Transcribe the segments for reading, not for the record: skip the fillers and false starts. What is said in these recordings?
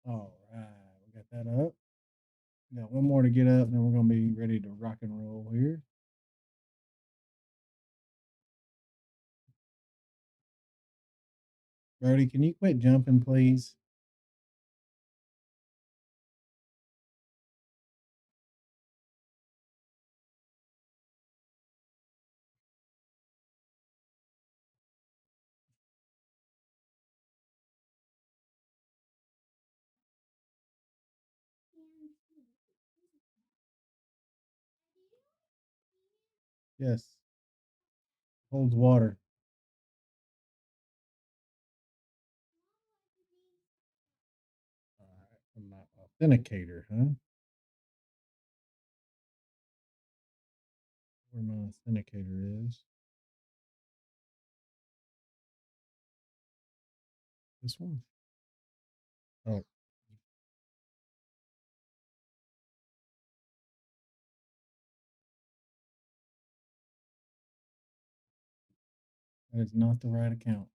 All right, we got that up. Got one more to get up, and then we're gonna be ready to rock and roll here. Brody, can you quit jumping, please? Yes. Holds water. All right, from my authenticator, huh? Where my authenticator is. This one. Oh, that is not the right account.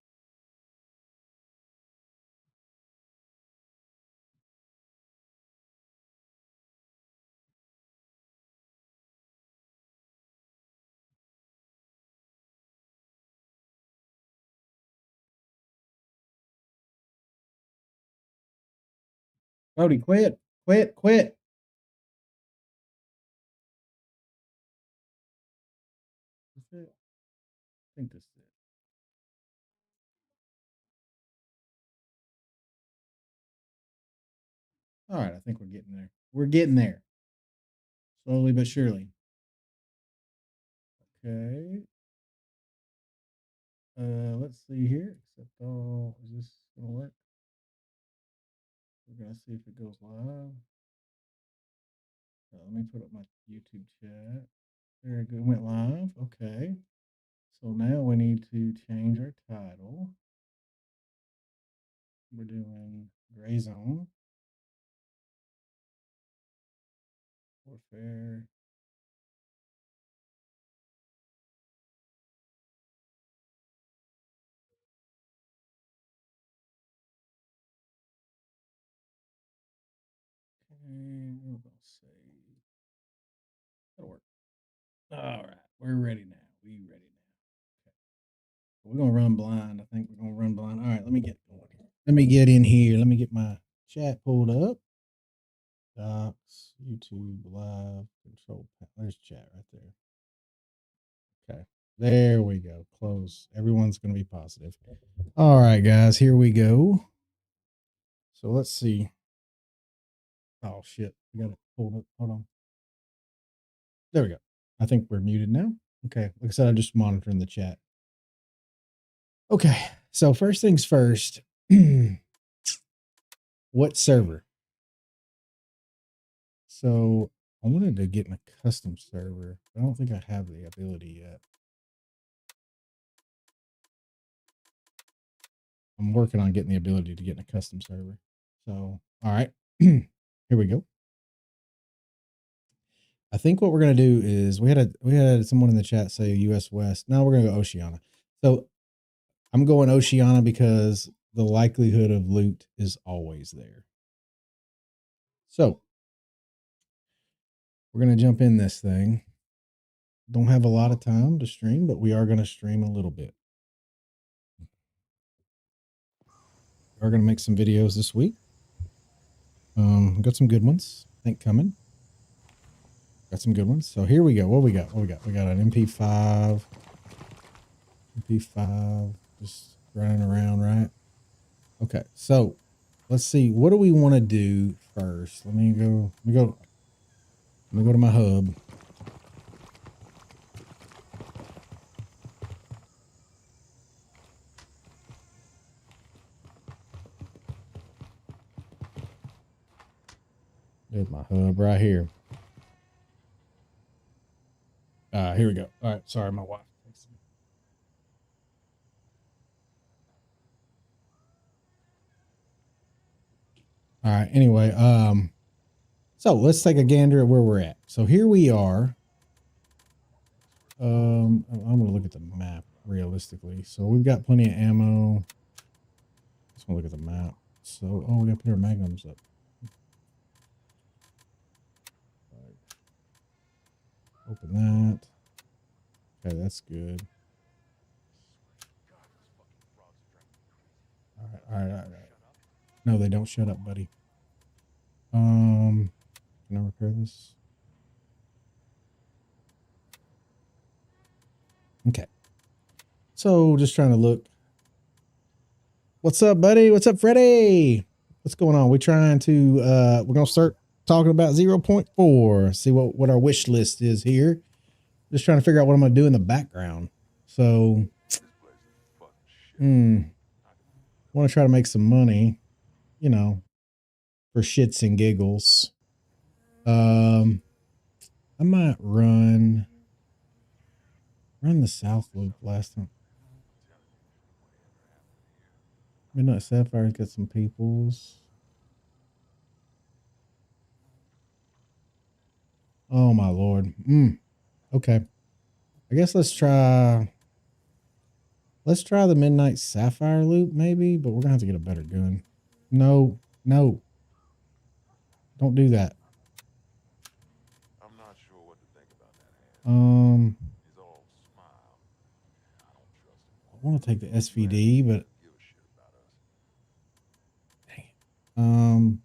Brody, quit. Quit. Quit. That's it. I think that's it. All right, I think we're getting there. We're getting there. Slowly but surely. Okay. Let's see here. Except all, is this gonna work? We're gonna see if it goes live. Let me put up my YouTube chat. Very good. Went live. Okay. So now we need to change our title. We're doing Gray Zone. Warfare. Okay, we're gonna say that'll work. All right, we're ready now. We ready now. Okay. We're gonna run blind. I think we're gonna run blind. All right, let me get going here. Let me get in here. Let me get my chat pulled up. Docs, YouTube, live, control. There's chat right there. Okay. There we go. Close. Everyone's going to be positive. All right, guys, here we go. So let's see. Oh, shit. We got it pulled up. Hold on. There we go. I think we're muted now. Okay. Like I said, I'm just monitoring the chat. Okay. So, first things first, what server? So, I wanted to get in a custom server. I don't think I have the ability yet. I'm working on getting the ability to get in a custom server. So, all right, here we go. I think what we're gonna do is we had someone in the chat say US West. Now we're gonna go Oceania. So I'm going Oceania because the likelihood of loot is always there. So we're gonna jump in this thing. Don't have a lot of time to stream, but we are gonna stream a little bit. We are gonna make some videos this week. Got some good ones, I think, coming. Got some good ones. So here we go. What we got? What we got? We got an MP5. MP5 just running around, right? Okay, so let's see. What do we want to do first? Let me go to my hub. There's my hub right here. Here we go. All right, sorry, my wife. All right, anyway, so let's take a gander at where we're at. So here we are. I'm gonna look at the map realistically. So we've got plenty of ammo. Just want to look at the map. So, oh, we gotta put our magnums up. Open that. Okay, that's good. All right. No, they don't shut up, buddy. Can I repair this? Okay. So just trying to look. What's up, buddy? What's up, Freddie? What's going on? We're trying to we're gonna start talking about 0.4. See what our wish list is here. Just trying to figure out what I'm gonna do in the background. So want to try to make some money, you know, for shits and giggles. I might run the South Loop last time. Midnight Sapphire's got some peoples. Oh my lord. Okay. I guess let's try the Midnight Sapphire loop maybe, but we're gonna have to get a better gun. No. Don't do that. I'm not sure what to think about that hand. He's all smile. I don't trust him. I want to take the SVD, but Give a shit about us. dang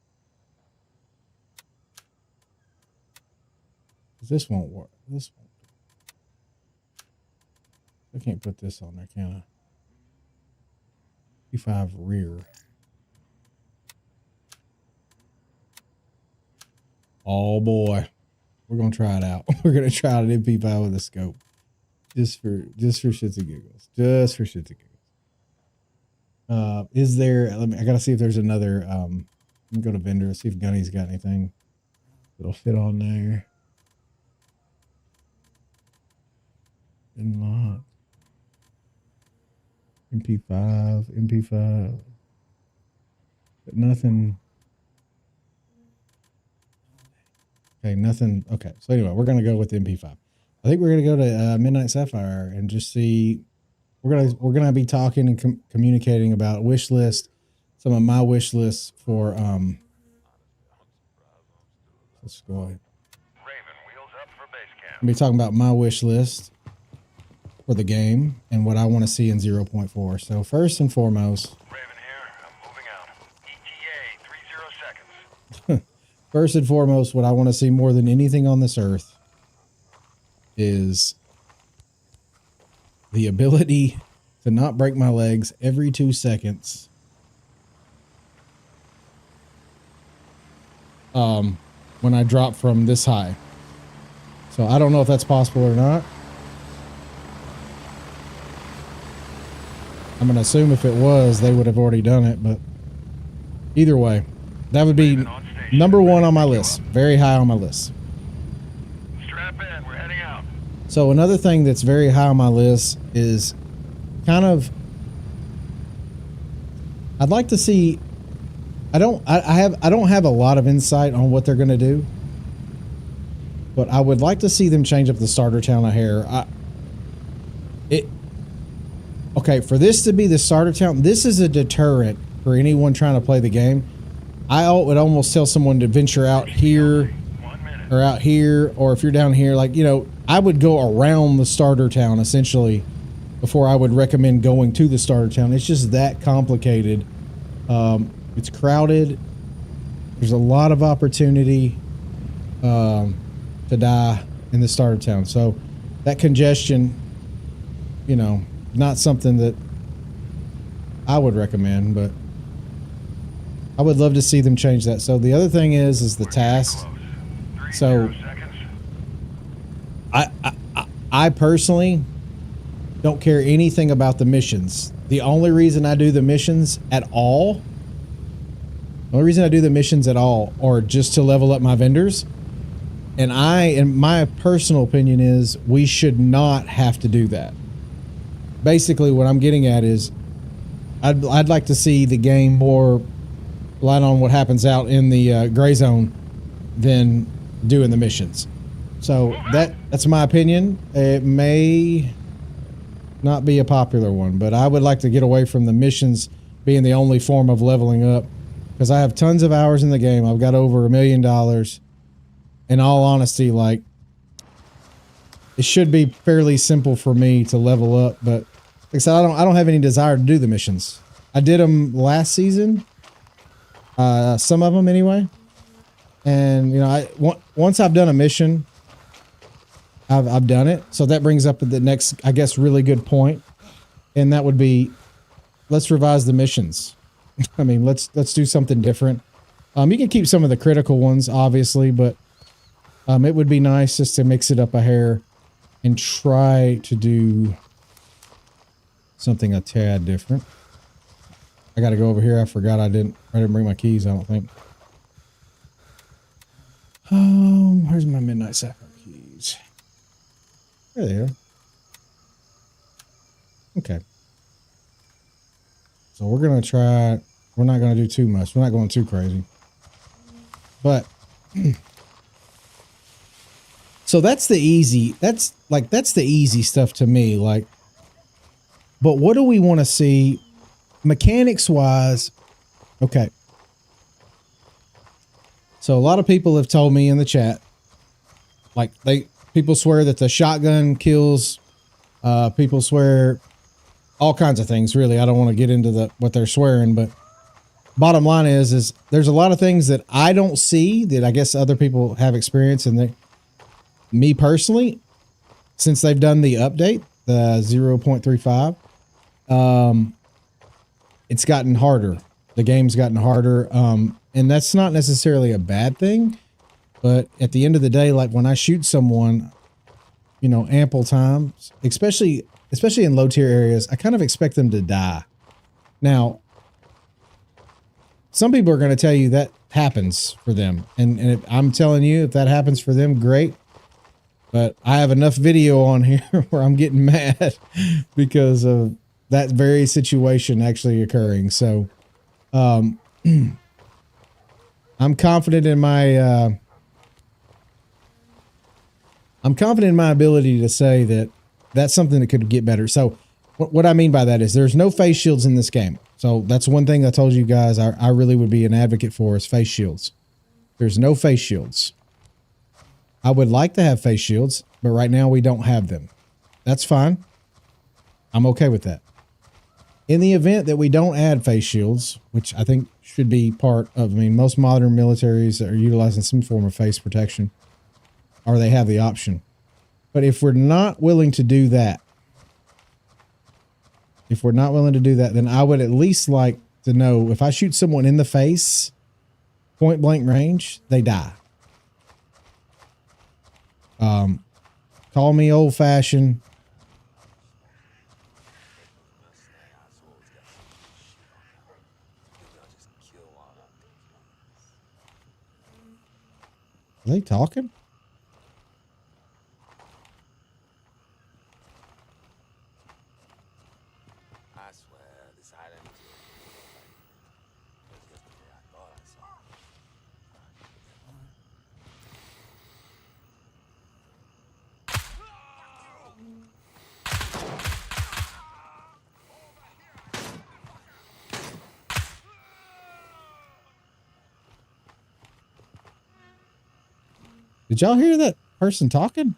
it. This won't work. I can't put this on there, can I? P5 rear. Oh boy. We're gonna try it out. We're gonna try out an MP5 with a scope. Just for shits and giggles. Just for shits and giggles. Is there, I gotta see if there's another let me go to vendor, see if Gunny's got anything that'll fit on there. Unlock. MP5. But nothing. Okay, nothing. Okay, so anyway, we're gonna go with the MP5. I think we're gonna go to Midnight Sapphire and just see. We're gonna be talking and communicating about wish list, some of my wish lists for Let's go ahead. Raven, wheels up for base camp. I'll be talking about my wish list for the game and what I want to see in 0.4. So first and foremost, Raven here. I'm moving out. ETA 30 seconds. first and foremost, what I want to see more than anything on this earth is the ability to not break my legs every 2 seconds. When I drop from this high. So I don't know if that's possible or not. I'm going to assume if it was, they would have already done it, but either way, that would be number one on my list. Very high on my list. Strap in. We're heading out. So another thing that's very high on my list is kind of, I'd like to see, I don't have a lot of insight on what they're going to do, but I would like to see them change up the starter town a hair. Okay, for this to be the starter town, this is a deterrent for anyone trying to play the game. I would almost tell someone to venture out here or out here, or if you're down here, like, you know, I would go around the starter town essentially before I would recommend going to the starter town. It's just that complicated. It's crowded. There's a lot of opportunity to die in the starter town. So that congestion, you know, not something that I would recommend, but I would love to see them change that. So the other thing is the tasks. So I personally don't care anything about the missions. The only reason I do the missions at all, are just to level up my vendors. And my personal opinion is we should not have to do that. Basically, what I'm getting at is I'd like to see the game more light on what happens out in the gray zone than doing the missions. So that's my opinion. It may not be a popular one, but I would like to get away from the missions being the only form of leveling up because I have tons of hours in the game. I've got over $1 million. In all honesty, like, it should be fairly simple for me to level up, but like I said, I don't have any desire to do the missions. I did them last season, some of them anyway. And you know, once I've done a mission, I've done it. So that brings up the next, I guess, really good point, and that would be, let's revise the missions. I mean, let's do something different. You can keep some of the critical ones, obviously, but it would be nice just to mix it up a hair and try to do something a tad different. I got to go over here. I forgot I didn't bring my keys, I don't think. Where's my Midnight Sapphire keys? There they are. Okay. So we're going to try, we're not going to do too much. We're not going too crazy. But, so that's the easy, that's the easy stuff to me. Like, but what do we want to see mechanics wise? Okay. So a lot of people have told me in the chat, like people swear that the shotgun kills, people swear all kinds of things, really. I don't want to get into what they're swearing, but bottom line is there's a lot of things that I don't see that I guess other people have experienced. And me personally, since they've done the update, the 0.35, it's gotten harder. The game's gotten harder. And that's not necessarily a bad thing, but at the end of the day, like when I shoot someone, you know, ample times, especially in low tier areas, I kind of expect them to die. Now, some people are going to tell you that happens for them. And I'm telling you, if that happens for them, great. But I have enough video on here where I'm getting mad because of that very situation actually occurring. So, I'm confident in my ability to say that that's something that could get better. So what I mean by that is there's no face shields in this game. So that's one thing I told you guys I really would be an advocate for is face shields. There's no face shields. I would like to have face shields, but right now we don't have them. That's fine. I'm okay with that. In the event that we don't add face shields, which I think should be part of, I mean, most modern militaries are utilizing some form of face protection, or they have the option. But if we're not willing to do that, then I would at least like to know if I shoot someone in the face, point blank range, they die. Call me old fashioned. Are they talking? I swear this island is yesterday I thought I saw it. Did y'all hear that person talking?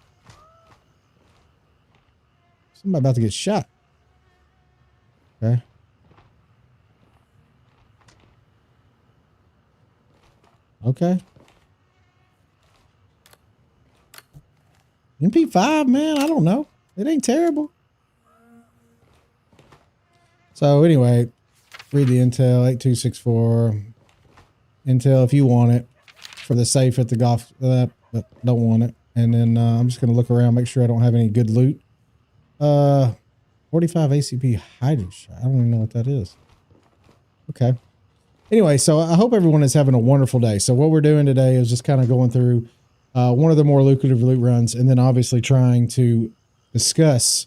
Somebody about to get shot. Okay. Okay. MP5, man, I don't know. It ain't terrible. So anyway, read the intel, 8264. Intel if you want it. For the safe at the golf, but don't want it. And then I'm just going to look around, make sure I don't have any good loot. 45 ACP Hydra shot. I don't even know what that is. Okay. Anyway, so I hope everyone is having a wonderful day. So what we're doing today is just kind of going through one of the more lucrative loot runs, and then obviously trying to discuss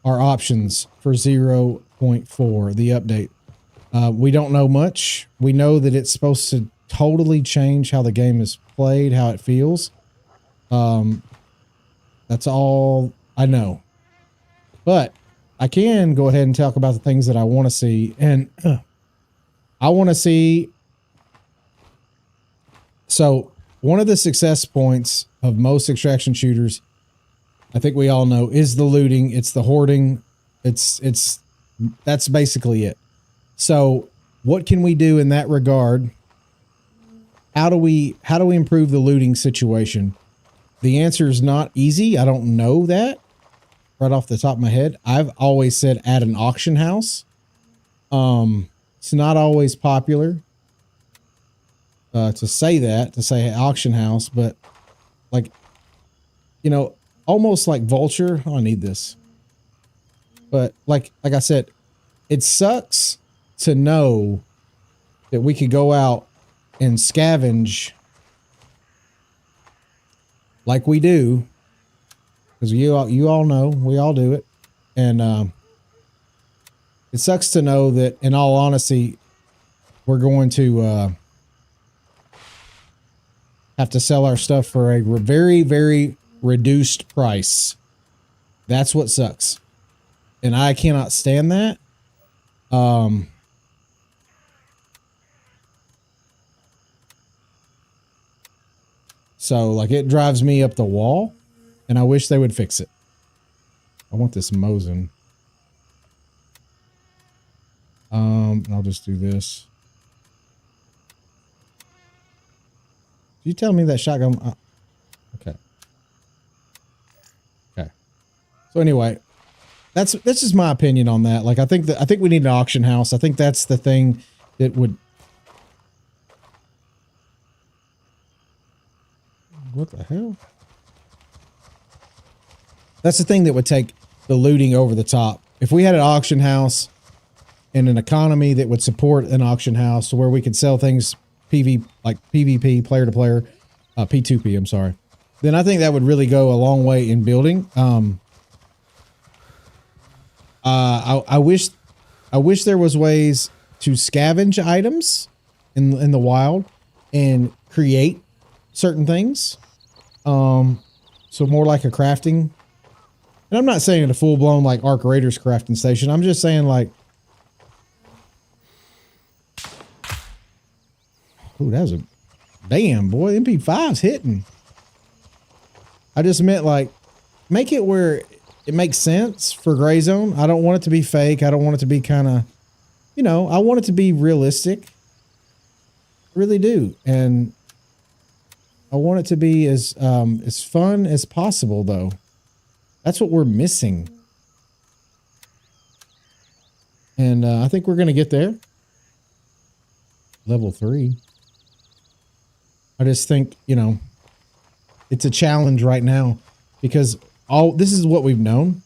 our options for 0.4, the update. We don't know much. We know that it's supposed to totally change how the game is played, how it feels. That's all I know. But I can go ahead and talk about the things that I want to see. And I want to see So one of the success points of most extraction shooters, I think we all know, is the looting. It's the hoarding. That's basically it. So what can we do in that regard? How do we improve the looting situation? The answer is not easy. I don't know that right off the top of my head. I've always said add an auction house. It's not always popular to say auction house, but like, you know, almost like Vulture. Oh, I need this. But like I said, it sucks to know that we could go out and scavenge like we do, because you all know we all do it, and it sucks to know that, in all honesty, we're going to have to sell our stuff for a very, very reduced price. That's what sucks, and I cannot stand that. So like, it drives me up the wall, and I wish they would fix it. I want this Mosin. And I'll just do this. Did you tell me that shotgun? Okay. Okay. So anyway, that's just my opinion on that. Like, I think we need an auction house. I think that's the thing that would. What the hell? That's the thing that would take the looting over the top. If we had an auction house and an economy that would support an auction house, where we could sell things PvP, player to player, P2P, I'm sorry, then I think that would really go a long way in building. I wish there was ways to scavenge items in the wild and create certain things. So more like a crafting. And I'm not saying a full-blown like Arc Raiders crafting station. I'm just saying, like, ooh, that was a damn, boy. MP5's hitting. I just meant, like, make it where it makes sense for Gray Zone. I don't want it to be fake. I don't want it to be kind of, you know, I want it to be realistic. I really do. And I want it to be as fun as possible, though. That's what we're missing. And I think we're going to get there. Level 3. I just think, you know, it's a challenge right now, because this is what we've known.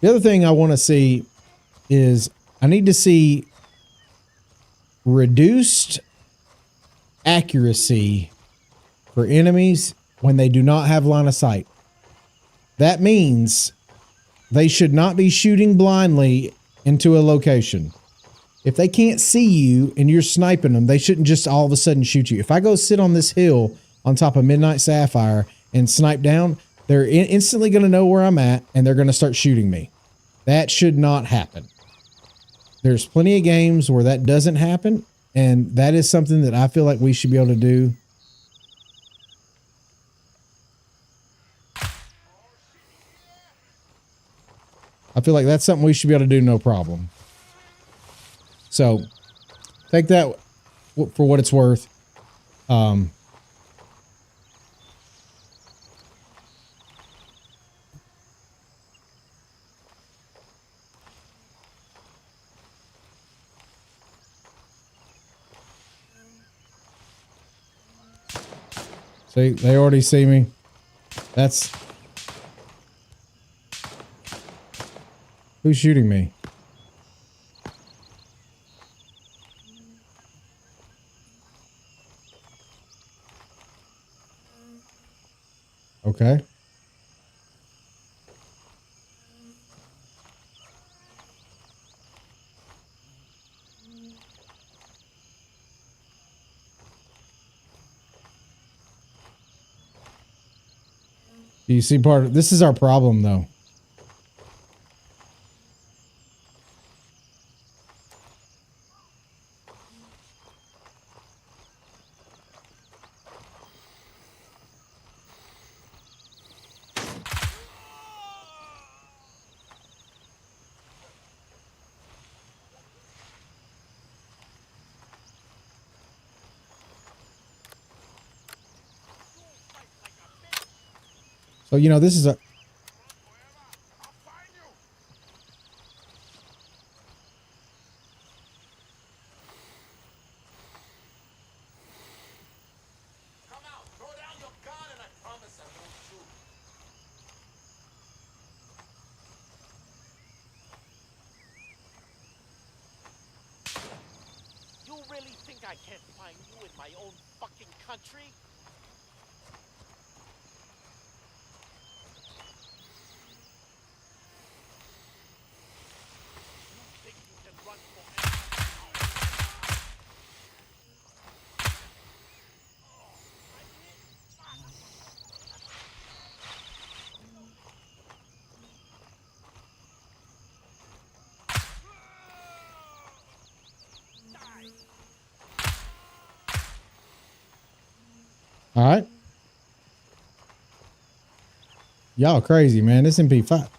The other thing I want to see is, I need to see reduced accuracy for enemies when they do not have line of sight. That means they should not be shooting blindly into a location. If they can't see you and you're sniping them, they shouldn't just all of a sudden shoot you. If I go sit on this hill on top of Midnight Sapphire and snipe down, they're instantly going to know where I'm at, and they're going to start shooting me. That should not happen. There's plenty of games where that doesn't happen, and that is something that I feel like we should be able to do. I feel like that's something we should be able to do, no problem. So take that for what it's worth. See, they already see me. That's... Who's shooting me? Okay. Do you see part of this? Is our problem, though. So, you know, this is a... I'll find you. Come out, throw down your gun, and I promise I won't shoot. You really think I can't find you in my own fucking country? You think you can run forever? All right. Y'all crazy, man. This MP5. Right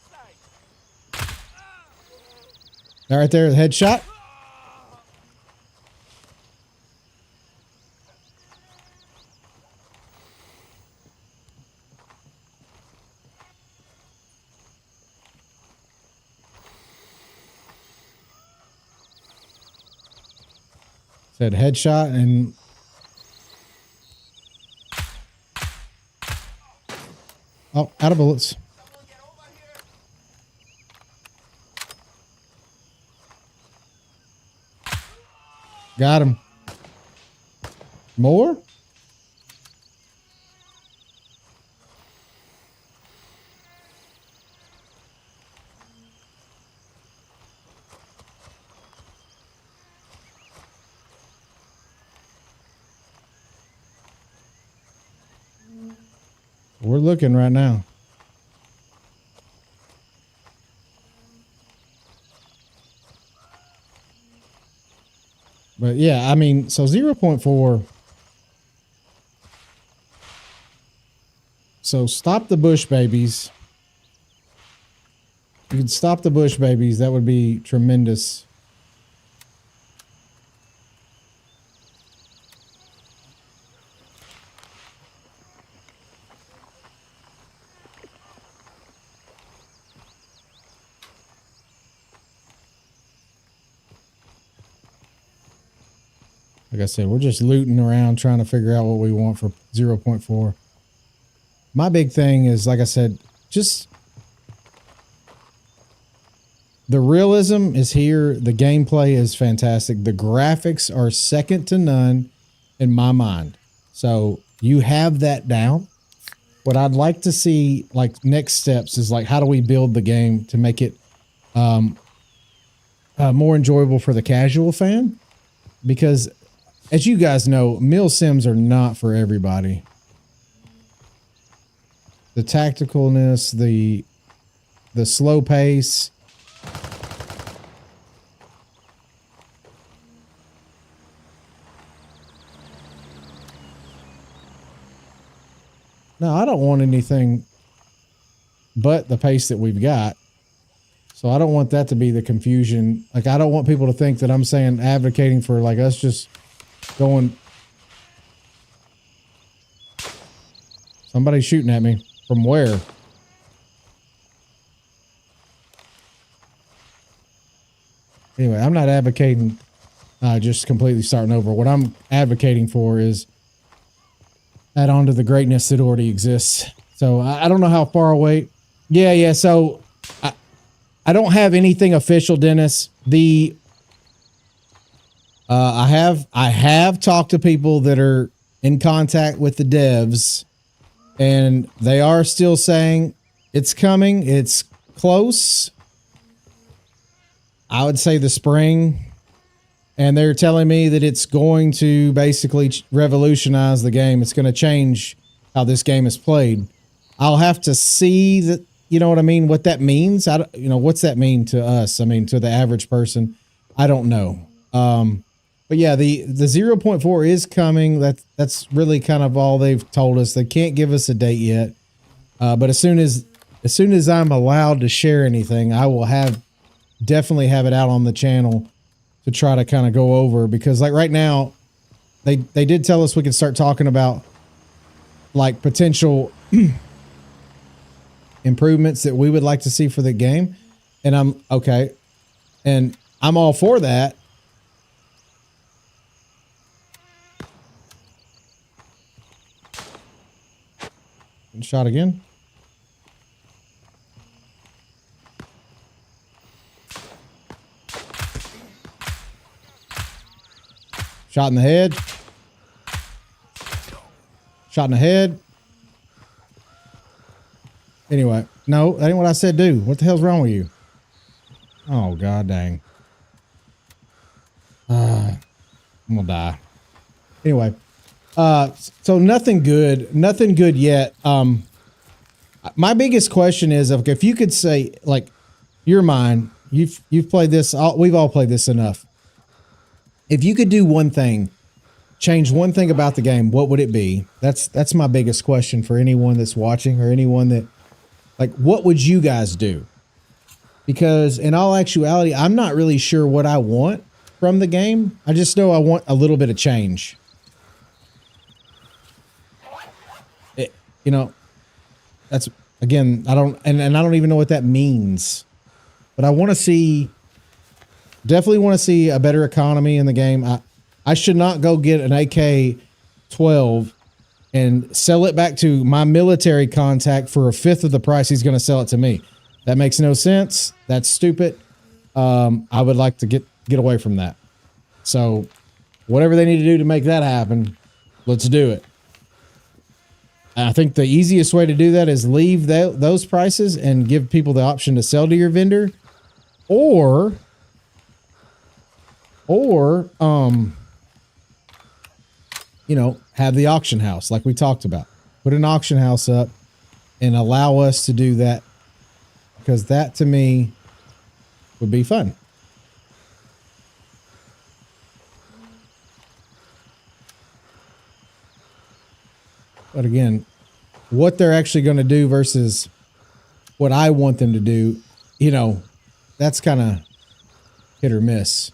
side. That right there, the headshot. Said headshot and... Oh, out of bullets. Someone get over here. Got him. More? We're looking right now. But yeah, I mean, so 0.4. So stop the bush babies. You could stop the bush babies. That would be tremendous. Like I said, we're just looting around trying to figure out what we want for 0.4. My big thing is, like I said, just the realism is here. The gameplay is fantastic. The graphics are second to none in my mind. So you have that down. What I'd like to see, like next steps, is like, how do we build the game to make it more enjoyable for the casual fan? Because as you guys know, mill sims are not for everybody. The tacticalness, the slow pace. No, I don't want anything but the pace that we've got. So I don't want that to be the confusion. Like, I don't want people to think that I'm saying advocating for like us just going. Somebody's shooting at me. From where? Anyway, I'm not advocating just completely starting over. What I'm advocating for is add on to the greatness that already exists. So I don't know how far away. Yeah. So I don't have anything official, Dennis. I have talked to people that are in contact with the devs, and they are still saying it's coming. It's close. I would say the spring. And they're telling me that it's going to basically revolutionize the game. It's going to change how this game is played. I'll have to see that, you know what I mean? What that means. What's that mean to us? I mean, to the average person, I don't know. But yeah, the 0.4 is coming. That's really kind of all they've told us. They can't give us a date yet. But as soon as I'm allowed to share anything, I will definitely have it out on the channel to try to kind of go over, because like right now, they did tell us we could start talking about like potential improvements that we would like to see for the game. And I'm okay. And I'm all for that. Shot again. Shot in the head. Shot in the head. Anyway, no, that ain't what I said do. What the hell's wrong with you? Oh, god dang. I'm gonna die. Anyway, so nothing good yet. My biggest question is, if you could say, like, you're mine, you've played this, we've all played this enough. If you could do one thing, change one thing about the game, what would it be? That's my biggest question for anyone that's watching, or anyone that, like, what would you guys do? Because in all actuality, I'm not really sure what I want from the game. I just know I want a little bit of change. You know, that's, again, I don't even know what that means, but I want to see, definitely want to see a better economy in the game. I should not go get an AK-12 and sell it back to my military contact for a fifth of the price he's going to sell it to me. That makes no sense. That's stupid. I would like to get away from that. So whatever they need to do to make that happen, let's do it. I think the easiest way to do that is leave those prices and give people the option to sell to your vendor, or you know, have the auction house like we talked about. Put an auction house up and allow us to do that, because that to me would be fun. But again, what they're actually going to do versus what I want them to do, you know, that's kind of hit or miss.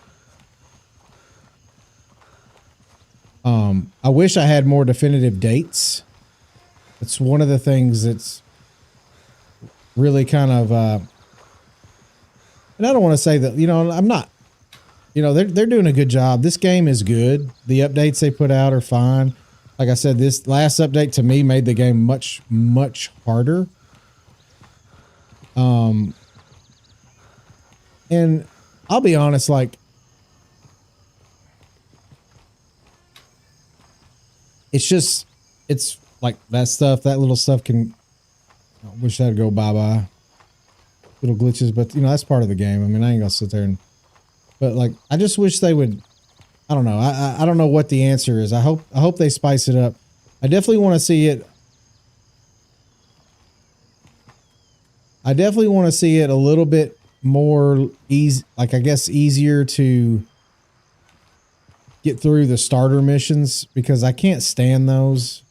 I wish I had more definitive dates. It's one of the things that's really kind of, and I don't want to say that, you know, I'm not, you know, they're doing a good job. This game is good. The updates they put out are fine. Like I said, this last update to me made the game much, much harder. And I'll be honest, like, it's like that little stuff can, I wish that'd go bye-bye. Little glitches, but you know, that's part of the game. I mean, I ain't gonna sit there but like, I just wish they would, I don't know. I don't know what the answer is. I hope they spice it up. I definitely want to see it. I definitely want to see it a little bit more easy, like, I guess easier to get through the starter missions, because I can't stand those.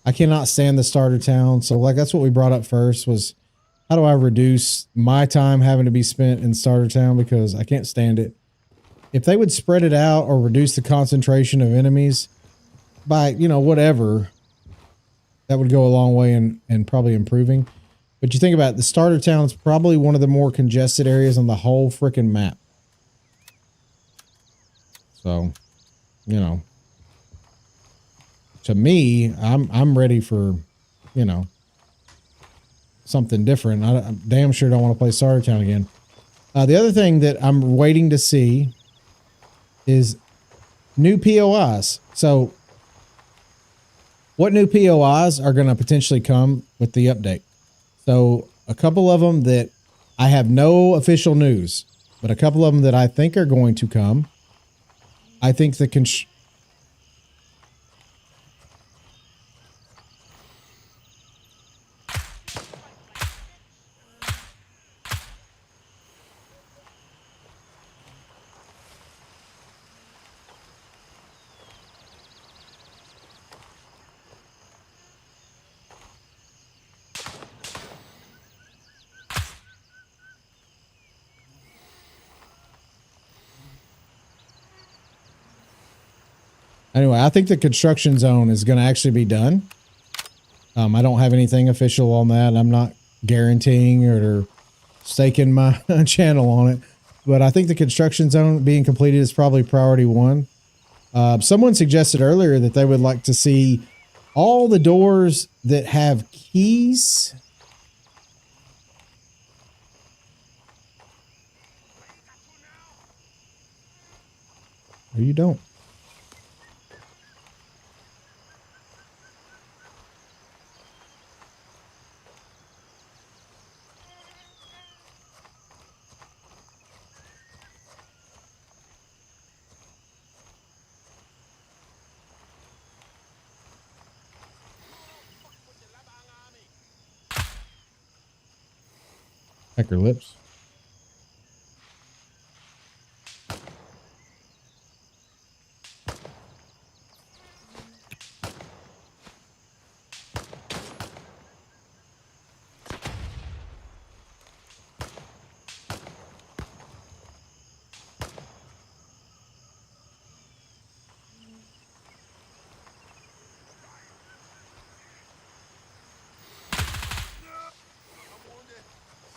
I cannot stand the starter town. So like, that's what we brought up first, was how do I reduce my time having to be spent in starter town, because I can't stand it. If they would spread it out or reduce the concentration of enemies by, you know, whatever, that would go a long way in probably improving. But you think about it, the starter town is probably one of the more congested areas on the whole freaking map. So, you know, to me, I'm ready for, you know, something different. I'm damn sure don't want to play starter town again. The other thing that I'm waiting to see is new POIs. So what new POIs are going to potentially come with the update? So a couple of them that I have no official news, but a couple of them that I think are going to come. I think the Anyway, I think the construction zone is going to actually be done. I don't have anything official on that. I'm not guaranteeing or staking my channel on it. But I think the construction zone being completed is probably priority one. Someone suggested earlier that they would like to see all the doors that have keys. Or you don't. Peck her lips.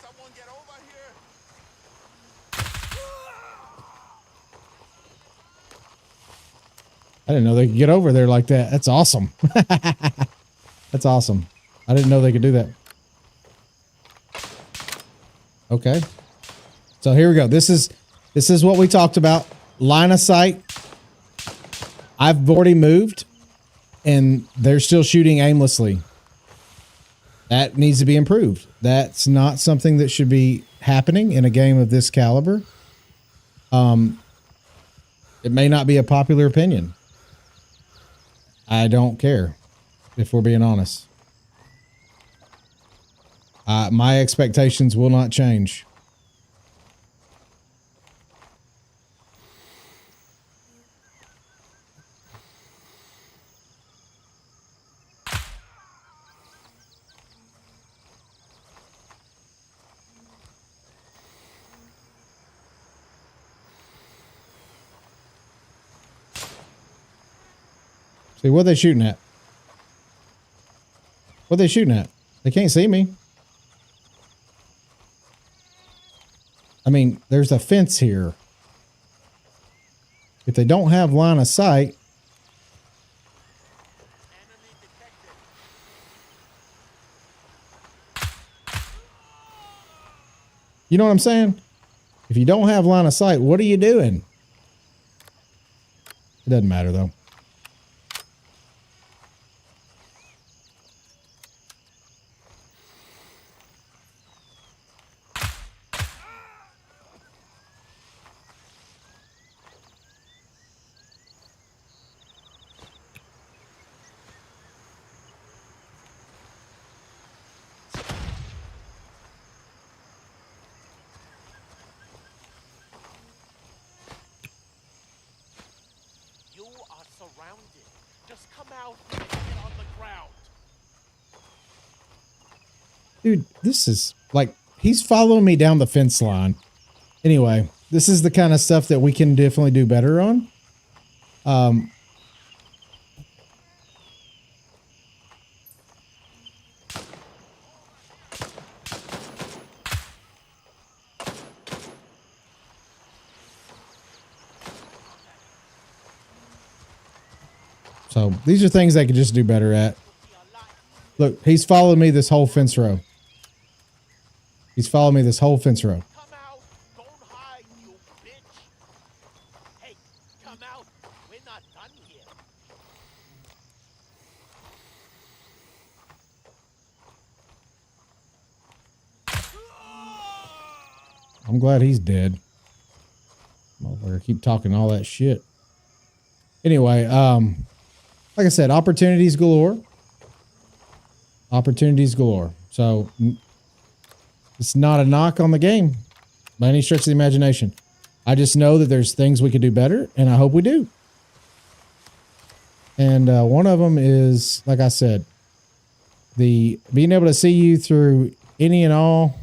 Someone get over here. I didn't know they could get over there like that. That's awesome. That's awesome. I didn't know they could do that. Okay. So here we go. This is what we talked about. Line of sight. I've already moved and they're still shooting aimlessly. That needs to be improved. That's not something that should be happening in a game of this caliber. It may not be a popular opinion. I don't care, if we're being honest. My expectations will not change. See, what are they shooting at? What are they shooting at? They can't see me. I mean, there's a fence here. If they don't have line of sight. You know what I'm saying? If you don't have line of sight, what are you doing? It doesn't matter though. Surrounded. Just come out and get on the ground. Dude, this is like, he's following me down the fence line. Anyway, this is the kind of stuff that we can definitely do better on. So these are things they could just do better at. Look, he's following me this whole fence row. He's following me this whole fence row. Come out. Don't hide, you bitch. Hey, come out. We're not done here. I'm glad he's dead. Motherfucker, keep talking all that shit. Anyway, like I said, opportunities galore. Opportunities galore. So it's not a knock on the game by any stretch of the imagination. I just know that there's things we could do better, and I hope we do. And one of them is, like I said, the being able to see you through any and all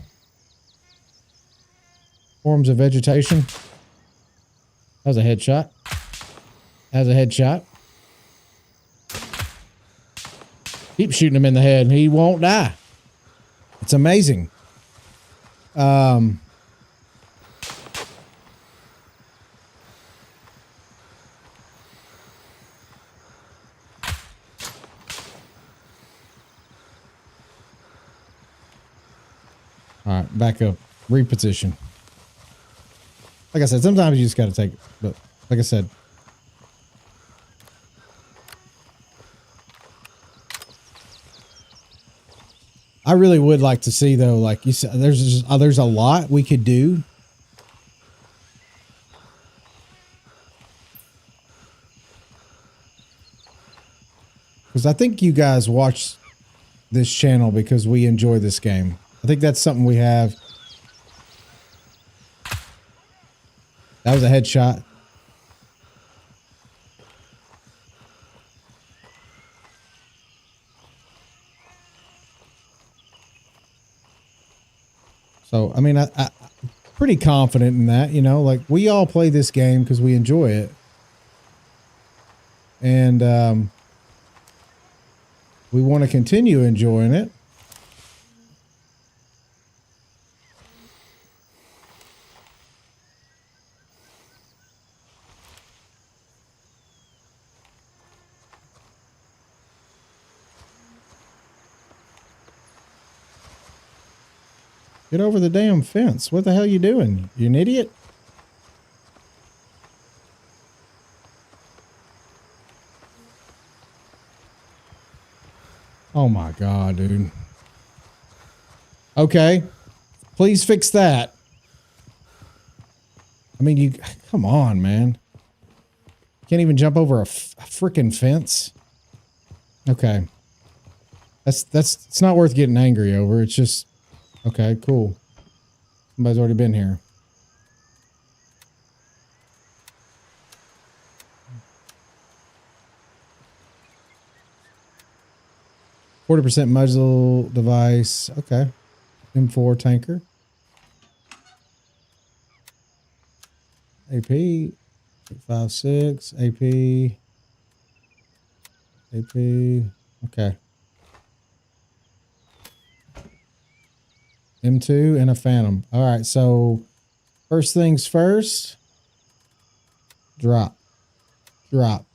forms of vegetation. That was a headshot. That was a headshot. Keep shooting him in the head and he won't die. It's amazing. All right, back up. Reposition. Like I said, sometimes you just got to take it. But like I said, I really would like to see, though, like you said, there's a lot we could do. Because I think you guys watch this channel because we enjoy this game. I think that's something we have. That was a headshot. So, I mean, I'm pretty confident in that, you know, like we all play this game because we enjoy it. And we want to continue enjoying it. Get over the damn fence. What the hell you doing? You an idiot? Oh my God, dude. Okay. Please fix that. I mean, you come on, man. Can't even jump over a freaking fence. Okay. It's not worth getting angry over. It's just okay, cool. Somebody's already been here. %40 muzzle device. Okay. M4 tanker. AP. 5.6. AP. AP. Okay. M2 and a Phantom. All right, so first things first. Drop. Drop.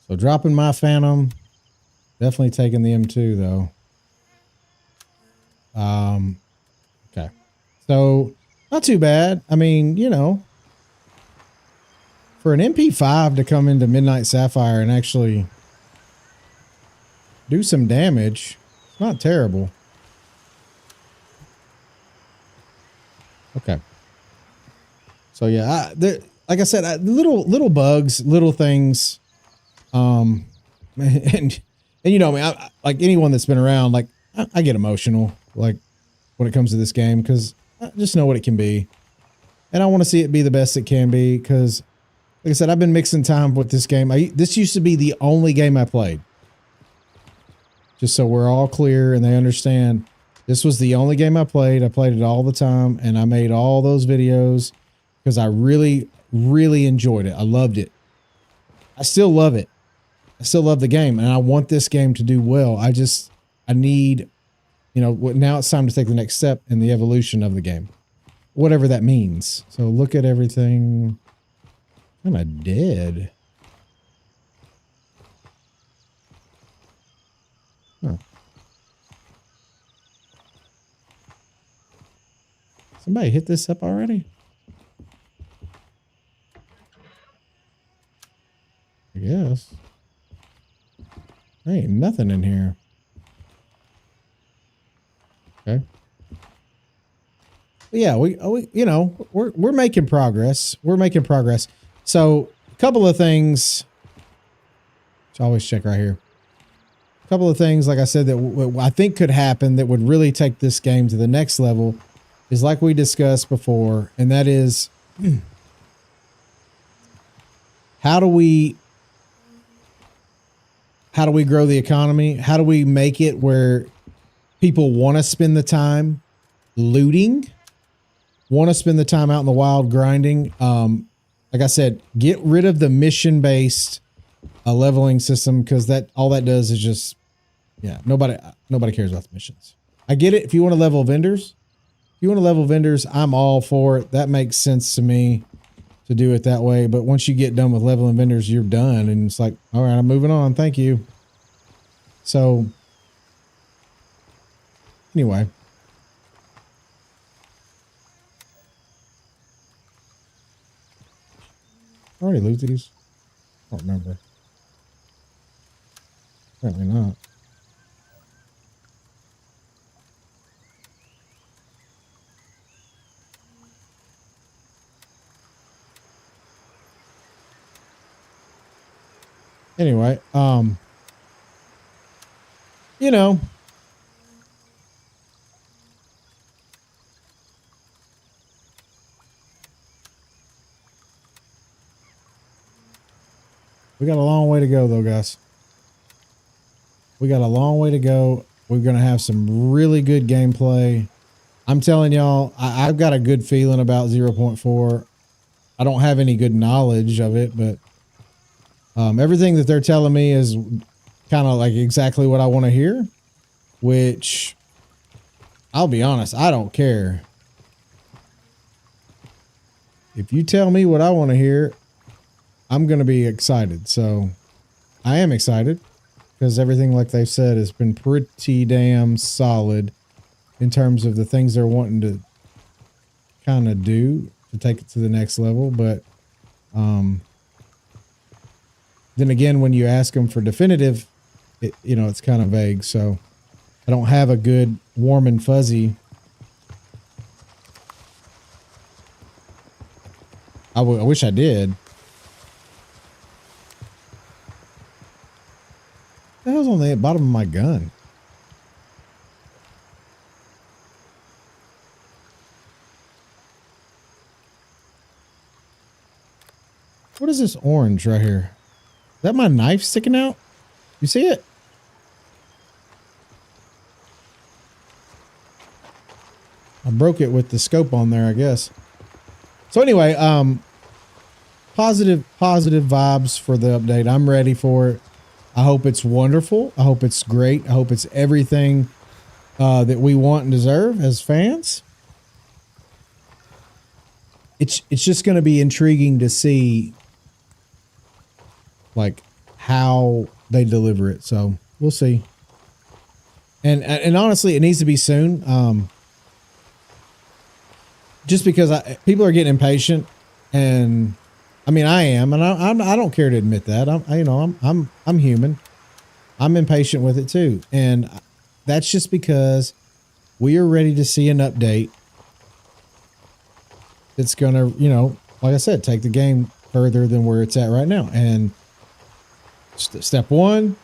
So dropping my Phantom. Definitely taking the M2 though. Okay. So not too bad. I mean, you know, for an MP5 to come into Midnight Sapphire and actually do some damage, it's not terrible. Okay. So yeah, like I said, little bugs, little things. And you know, I mean, like anyone that's been around, like I get emotional, like when it comes to this game, because I just know what it can be, and I want to see it be the best it can be. Because, like I said, I've been mixing time with this game. This used to be the only game I played. Just so we're all clear and they understand, this was the only game I played. I played it all the time, and I made all those videos because I really, really enjoyed it. I loved it. I still love it. I still love the game, and I want this game to do well. I need, you know, now it's time to take the next step in the evolution of the game, whatever that means. So look at everything. Kind of dead. Huh. Somebody hit this up already? I guess. There ain't nothing in here. Okay. But yeah, we you know, we're making progress. We're making progress. So a couple of things. Let's always check right here. A couple of things, like I said, that I think could happen that would really take this game to the next level is like we discussed before, and that is how do we grow the economy? How do we make it where people want to spend the time looting, want to spend the time out in the wild grinding. Like I said, get rid of the mission based leveling system, because that all that does is just, yeah, nobody cares about the missions. I get it. If you want to level vendors, I'm all for it. That makes sense to me to do it that way. But once you get done with leveling vendors, you're done. And it's like, all right, I'm moving on. Thank you. So anyway. I already looted these. I don't remember. Apparently not. Anyway, you know, we got a long way to go though, guys. We got a long way to go. We're going to have some really good gameplay. I'm telling y'all, I've got a good feeling about 0.4. I don't have any good knowledge of it, but everything that they're telling me is kind of like exactly what I want to hear, which I'll be honest, I don't care. If you tell me what I want to hear, I'm going to be excited. So I am excited because everything, like they've said, has been pretty damn solid in terms of the things they're wanting to kind of do to take it to the next level. But then again, when you ask them for definitive, it's kind of vague. So I don't have a good warm and fuzzy. I wish I did. What the hell's on the bottom of my gun? What is this orange right here? Is that my knife sticking out? You see it? I broke it with the scope on there, I guess. So anyway, positive vibes for the update. I'm ready for it. I hope it's wonderful. I hope it's great. I hope it's everything that we want and deserve as fans. It's just going to be intriguing to see like how they deliver it. So we'll see. And honestly, it needs to be soon. Just because people are getting impatient, and I mean, I am, and I don't care to admit that. I'm human. I'm impatient with it too. And that's just because we are ready to see an update that's going to, like I said, take the game further than where it's at right now. And step one,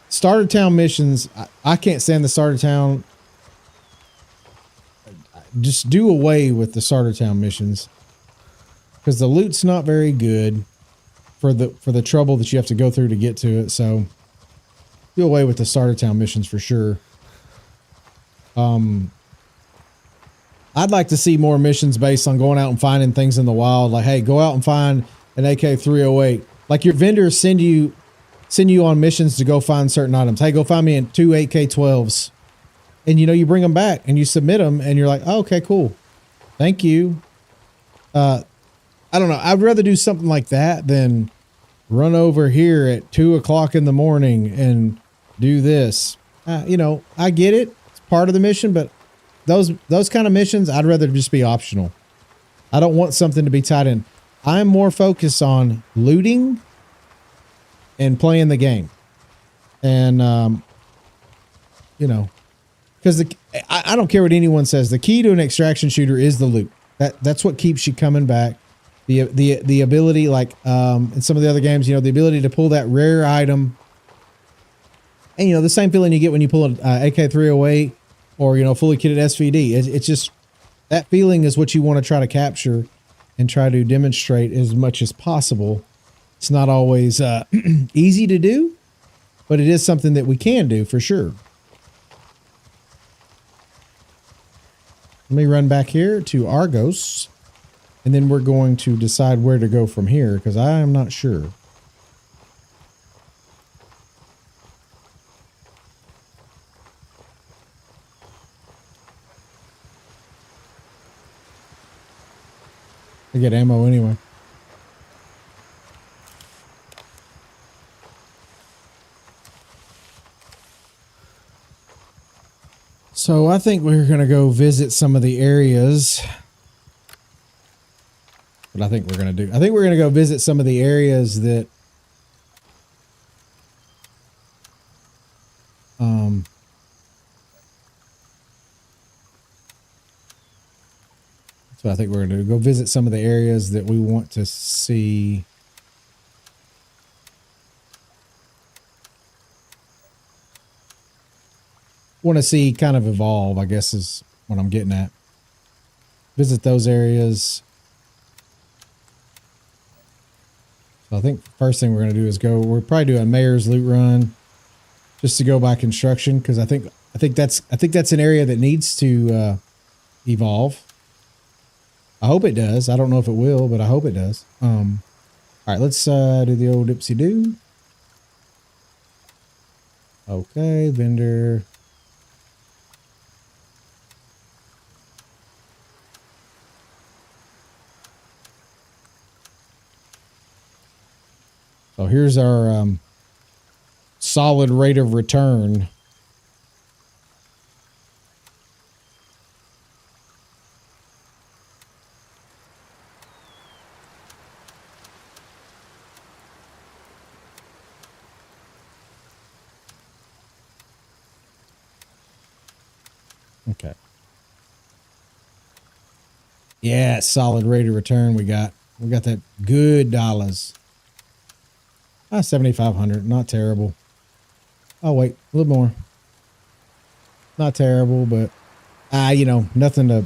starter town missions. I can't stand the starter town. Just do away with the starter town missions, because the loot's not very good for the trouble that you have to go through to get to it. So do away with the starter town missions for sure. I'd like to see more missions based on going out and finding things in the wild. Like, hey, go out and find an AK-308. Like your vendors send you on missions to go find certain items. Hey, go find me 2 AK-12s. And you bring them back and you submit them and you're like, oh, okay, cool. Thank you. I don't know. I'd rather do something like that than run over here at 2 o'clock in the morning and do this. I get it. It's part of the mission, but those kind of missions, I'd rather just be optional. I don't want something to be tied in. I'm more focused on looting and playing the game. And, because I don't care what anyone says. The key to an extraction shooter is the loot. That's what keeps you coming back. The ability, like in some of the other games, the ability to pull that rare item. And the same feeling you get when you pull an AK-308 or fully kitted SVD. It's just that feeling is what you want to try to capture and try to demonstrate as much as possible. It's not always easy to do, but it is something that we can do for sure. Let me run back here to Argos, and then we're going to decide where to go from here because I am not sure. I get ammo anyway. So I think we're going to go visit some of the areas. What I think we're going to do. I think we're going to go visit some of the areas that that's what I think we're going to do. Go visit some of the areas that we want to see. Want to see kind of evolve, I guess is what I'm getting at. Visit those areas. So I think the first thing we're going to do is we'll probably do a mayor's loot run just to go by construction. Cause I think that's an area that needs to, evolve. I hope it does. I don't know if it will, but I hope it does. All right, let's, do the old dipsy do. Okay. Vendor. So here's our solid rate of return. Okay. Yeah, solid rate of return we got. We got that good dollars. 7,500, not terrible. Oh wait, a little more. Not terrible, but you know, nothing to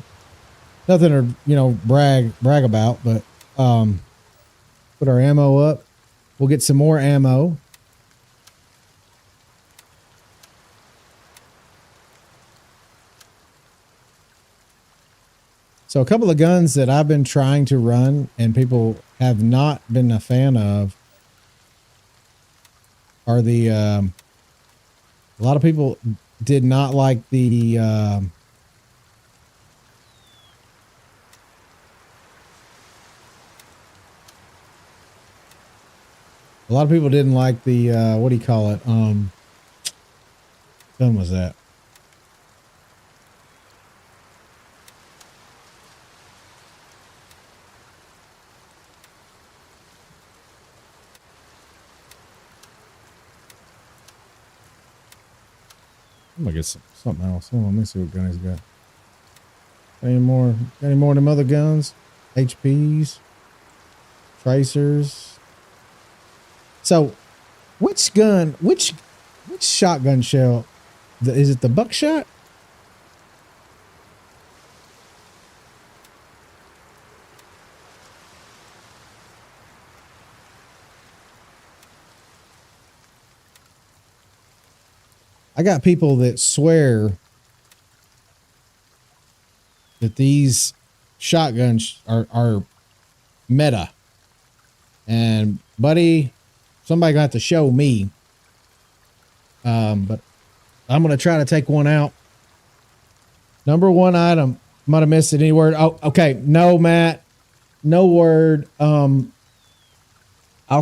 brag about. But put our ammo up. We'll get some more ammo. So a couple of guns that I've been trying to run and people have not been a fan of are the, a lot of people did not like the, a lot of people didn't like the, what do you call it? What gun was that? I'm gonna get something else. Hold on, let me see what gun he's got. Any more of them other guns? HPs, tracers. So, which shotgun shell? Is it the buckshot? I got people that swear that these shotguns are meta. And buddy, somebody got to show me. But I'm going to try to take one out. Number one item. Might have missed it. Any word? Oh, okay. No, Matt. No word. I'll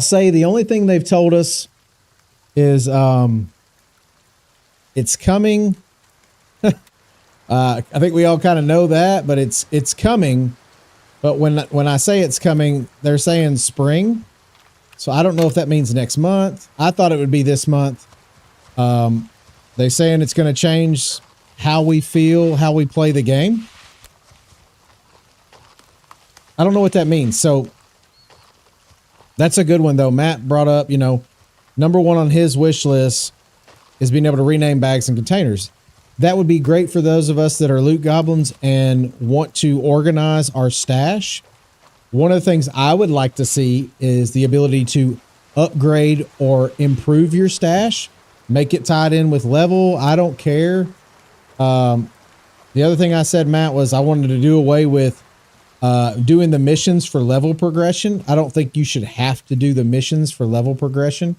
say the only thing they've told us is, it's coming. I think we all kind of know that, but it's coming. But when I say it's coming, they're saying spring. So I don't know if that means next month. I thought it would be this month. They're saying it's going to change how we feel, how we play the game. I don't know what that means. So that's a good one though. Matt brought up, number one on his wish list is being able to rename bags and containers. That would be great for those of us that are loot goblins and want to organize our stash. One of the things I would like to see is the ability to upgrade or improve your stash. make it tied in with level. I don't care. The other thing I said, Matt, was I wanted to do away with doing the missions for level progression. I don't think you should have to do the missions for level progression.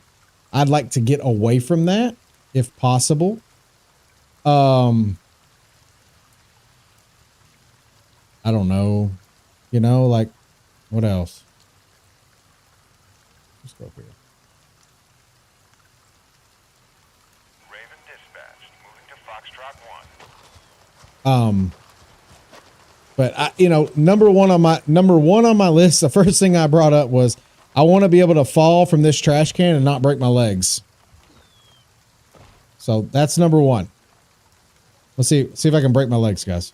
I'd like to get away from that if possible. I don't know. You know, like, what else? Let's go up here. Raven dispatched. Moving to Foxtrot 1. But I, you know, number one on my list, the first thing I brought up was I want to be able to fall from this trash can and not break my legs. So that's number one. Let's see if I can break my legs, guys.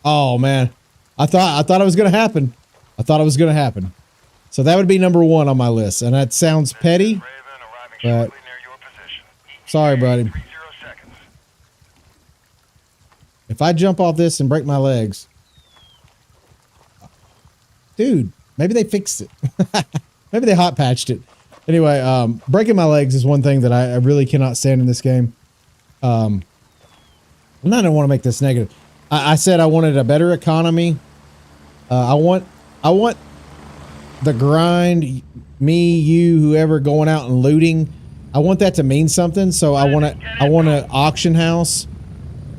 Oh man, I thought it was gonna happen. I thought it was gonna happen. So that would be number one on my list, and that sounds petty, but sorry, buddy. If I jump off this and break my legs, dude, maybe they fixed it. Maybe they hot patched it. Anyway, breaking my legs is one thing that I really cannot stand in this game. I don't want to make this negative. I said I wanted a better economy. I want the grind, me, you, whoever going out and looting. I want that to mean something. So I want an auction house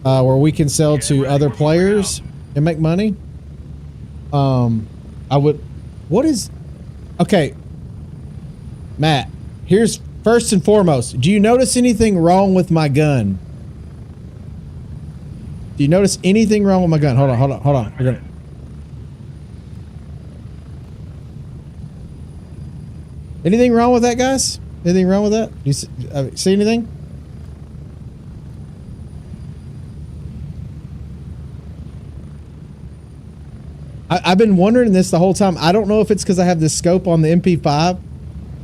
where we can sell to other players and make money. Okay, Matt, here's first and foremost. Do you notice anything wrong with my gun? Do you notice anything wrong with my gun? Hold on. We're gonna... Anything wrong with that, guys? Anything wrong with that? Do you see anything? I've been wondering this the whole time. I don't know if it's because I have this scope on the MP5,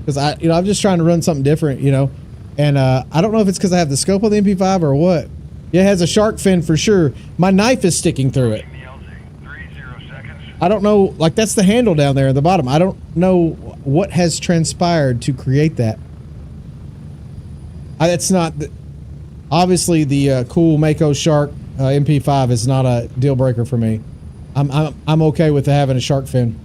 because I'm just trying to run something different, and I don't know if it's because I have the scope on the MP5 or what. Yeah, it has a shark fin for sure. My knife is sticking through it. I don't know, like that's the handle down there at the bottom. I don't know what has transpired to create that. It's not, obviously the cool Mako Shark MP5 is not a deal breaker for me. I'm okay with having a shark fin.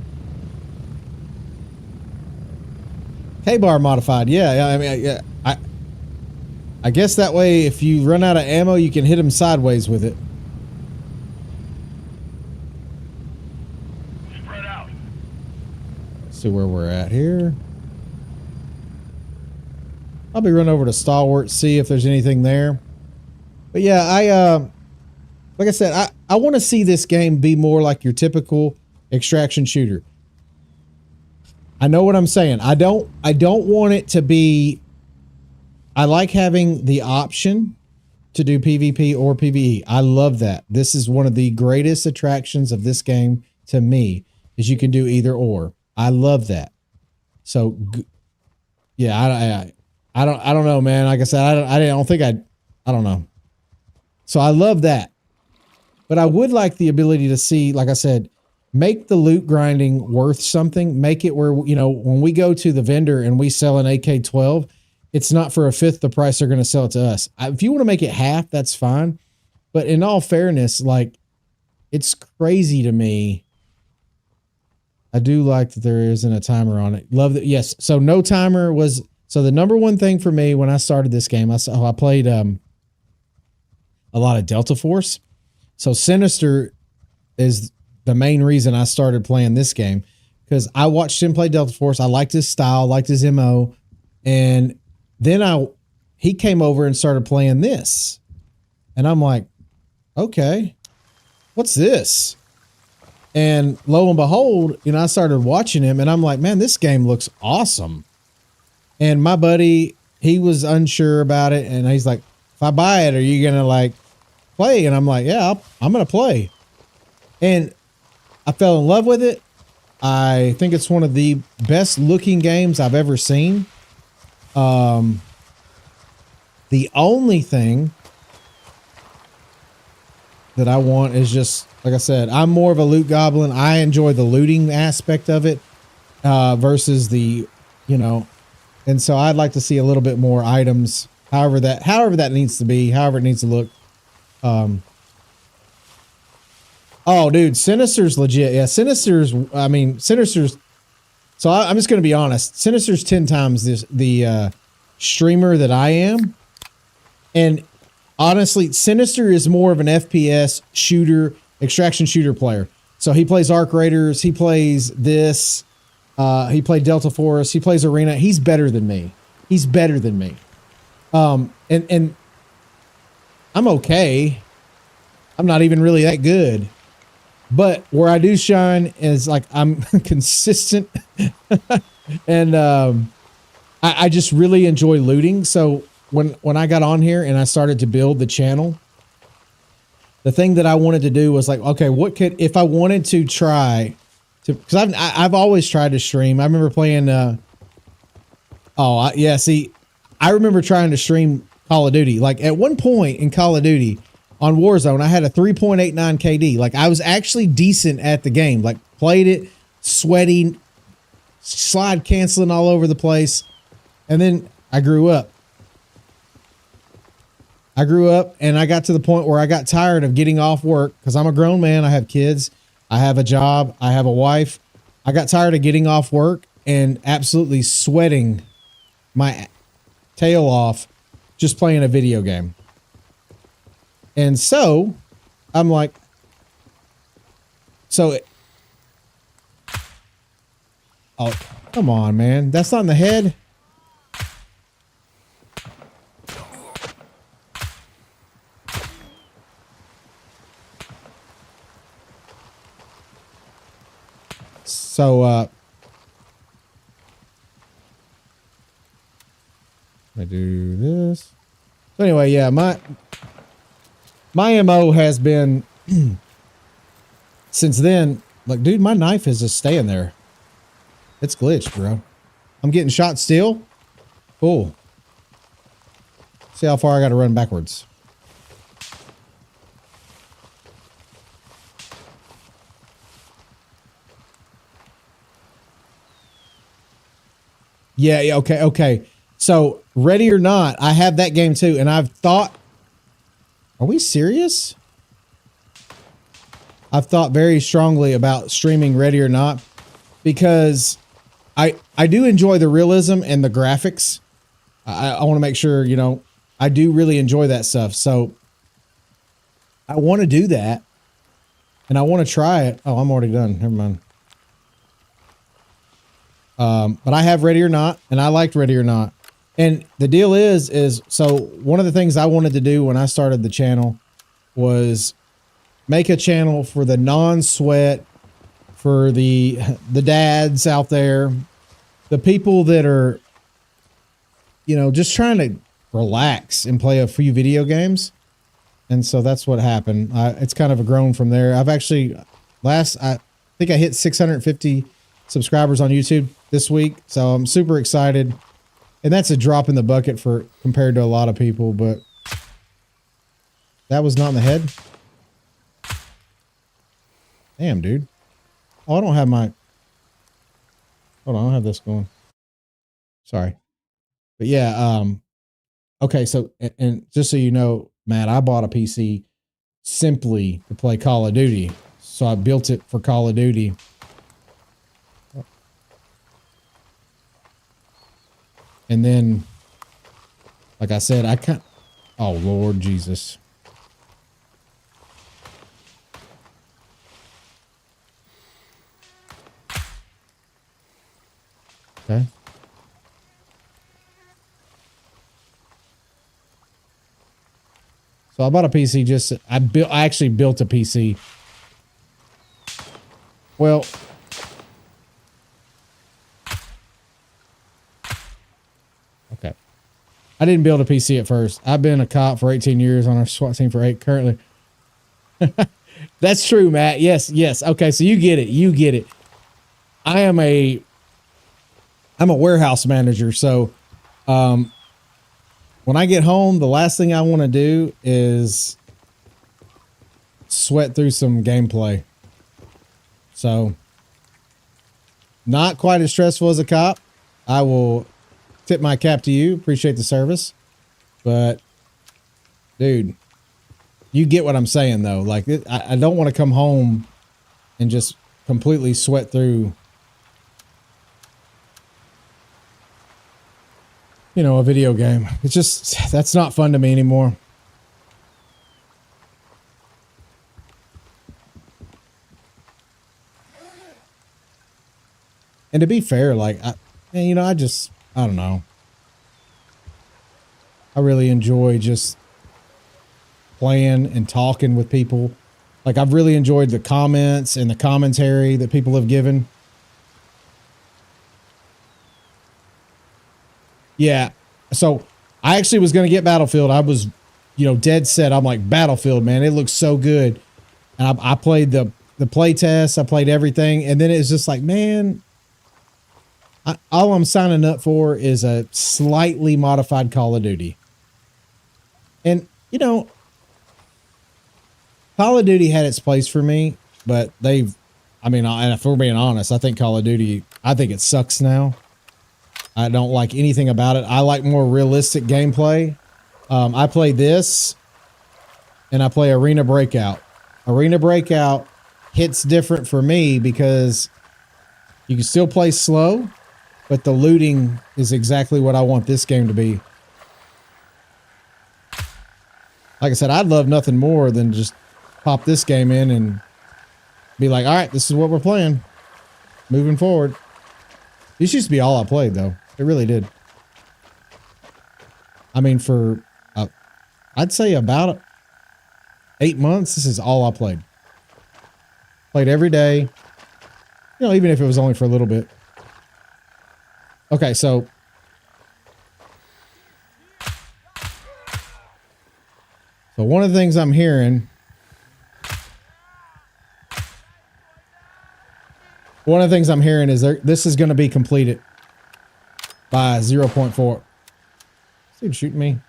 K-bar modified, yeah. I mean, yeah. I guess that way, if you run out of ammo, you can hit them sideways with it. Spread out. Let's see where we're at here. I'll be running over to Stalwart, see if there's anything there. But yeah, like I said, I want to see this game be more like your typical extraction shooter. I know what I'm saying. I don't want it to be. I like having the option to do PvP or PvE. I love that. This is one of the greatest attractions of this game to me, is you can do either or. I love that. So yeah, I don't know, man. Like I said, I don't know. So I love that. But I would like the ability to see, like I said, make the loot grinding worth something. Make it where, when we go to the vendor and we sell an AK-12, it's not for a fifth the price they're going to sell it to us. If you want to make it half, that's fine. But in all fairness, like, it's crazy to me. I do like that there isn't a timer on it. Love that. Yes. So no timer was, so the number one thing for me when I started this game, I played a lot of Delta Force. So Sinister is the main reason I started playing this game, because I watched him play Delta Force. I liked his style, liked his MO. And then he came over and started playing this. And I'm like, okay, what's this? And lo and behold, I started watching him and I'm like, man, this game looks awesome. And my buddy, he was unsure about it. And he's like, if I buy it, are you going to like play? And I'm like, yeah, I'm going to play. And I fell in love with it. I think it's one of the best looking games I've ever seen. The only thing that I want is just, like I said, I'm more of a loot goblin. I enjoy the looting aspect of it, versus the, And so I'd like to see a little bit more items, however that needs to be, however it needs to look. Oh, dude, Sinister's legit. Yeah, Sinister's. I mean, Sinister's. So I'm just going to be honest. Sinister's 10 times the streamer that I am, and honestly, Sinister is more of an FPS shooter, extraction shooter player. So he plays Arc Raiders. He plays this. He played Delta Force. He plays Arena. He's better than me. He's better than me. And I'm okay. I'm not even really that good. But where I do shine is like I'm consistent, and I just really enjoy looting. So when I got on here and I started to build the channel, the thing that I wanted to do was like, okay, what could, if I wanted to try to, because I've always tried to stream. I remember playing. Yeah. See, I remember trying to stream Call of Duty. Like at one point in Call of Duty. On Warzone, I had a 3.89 KD. Like I was actually decent at the game. Like played it, sweaty, slide canceling all over the place. And then I grew up. And I got to the point where I got tired of getting off work because I'm a grown man. I have kids. I have a job. I have a wife. I got tired of getting off work and absolutely sweating my tail off just playing a video game. And so I'm like, oh, come on, man. That's not in the head. So, I do this. So anyway, yeah, my MO has been since then, like, dude, my knife is just staying there. It's glitched, bro. I'm getting shot still. Cool. See how far I got to run backwards. Yeah, okay. So, Ready or Not, I have that game too, and I've thought, are we serious? I've thought very strongly about streaming Ready or Not because I do enjoy the realism and the graphics. I want to make sure, you know, I do really enjoy that stuff. So I want to do that and I want to try it. Oh, I'm already done. Never mind. But I have Ready or Not and I liked Ready or Not. And the deal is so one of the things I wanted to do when I started the channel was make a channel for the non-sweat, for the dads out there, the people that are, you know, just trying to relax and play a few video games. And so that's what happened. It's kind of grown from there. I've actually I think I hit 650 subscribers on YouTube this week. So I'm super excited. And that's a drop in the bucket for compared to a lot of people, but that was not in the head. Damn, dude. Oh, I don't have my, hold on, I don't have this going. Sorry. But yeah, okay, so, and just so you know, Matt, I bought a PC simply to play Call of Duty. So I built it for Call of Duty. And then, like I said, I can't, oh, Lord Jesus. Okay. So I bought a PC I actually built a PC. Well, okay. I didn't build a PC at first. I've been a cop for 18 years on our SWAT team for 8 currently. That's true, Matt. Yes. Okay, so you get it. I'm a warehouse manager, so when I get home, the last thing I want to do is sweat through some gameplay. So, not quite as stressful as a cop. I will tip my cap to you. Appreciate the service. But, dude, you get what I'm saying, though. Like, I don't want to come home and just completely sweat through, you know, a video game. It's just, that's not fun to me anymore. And to be fair, like, I don't know. I really enjoy just playing and talking with people. Like, I've really enjoyed the comments and the commentary that people have given. Yeah. So I actually was going to get Battlefield. I was, you know, dead set. I'm like, Battlefield, man, it looks so good. And I played the play test. I played everything. And then it's just like, man, all I'm signing up for is a slightly modified Call of Duty. And, you know, Call of Duty had its place for me, but and if we're being honest, I think Call of Duty, I think it sucks now. I don't like anything about it. I like more realistic gameplay. I play this, and I play Arena Breakout. Arena Breakout hits different for me because you can still play slow, but the looting is exactly what I want this game to be. Like I said, I'd love nothing more than just pop this game in and be like, all right, this is what we're playing. Moving forward. This used to be all I played, though. It really did. I mean, for, I'd say about 8 months, this is all I played. Played every day. You know, even if it was only for a little bit. Okay, so one of the things I'm hearing, is this is going to be completed by 0.4. This dude shooting me.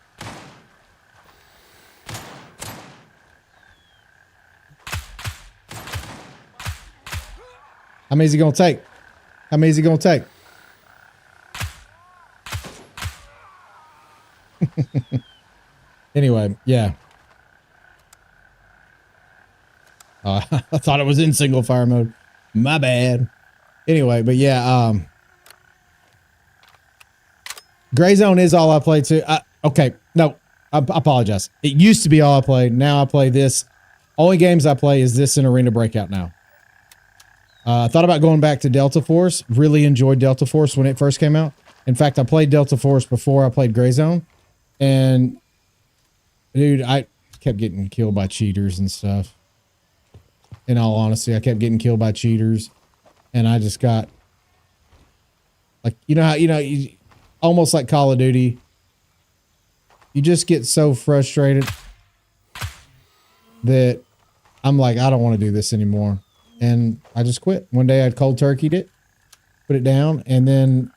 How many is he going to take? How many is he going to take? Anyway, yeah. I thought it was in single fire mode. My bad. Anyway, but yeah, Gray Zone is all I play too. Okay, no, I apologize. It used to be all I played. Now I play this. Only games I play is this and Arena Breakout now. I thought about going back to Delta Force. Really enjoyed Delta Force when it first came out. In fact, I played Delta Force before I played Gray Zone. And, dude, I kept getting killed by cheaters and stuff. In all honesty, I kept getting killed by cheaters. And I just got, like, you almost like Call of Duty. You just get so frustrated that I'm like, I don't want to do this anymore. And I just quit. One day I'd cold turkeyed it, put it down, and then,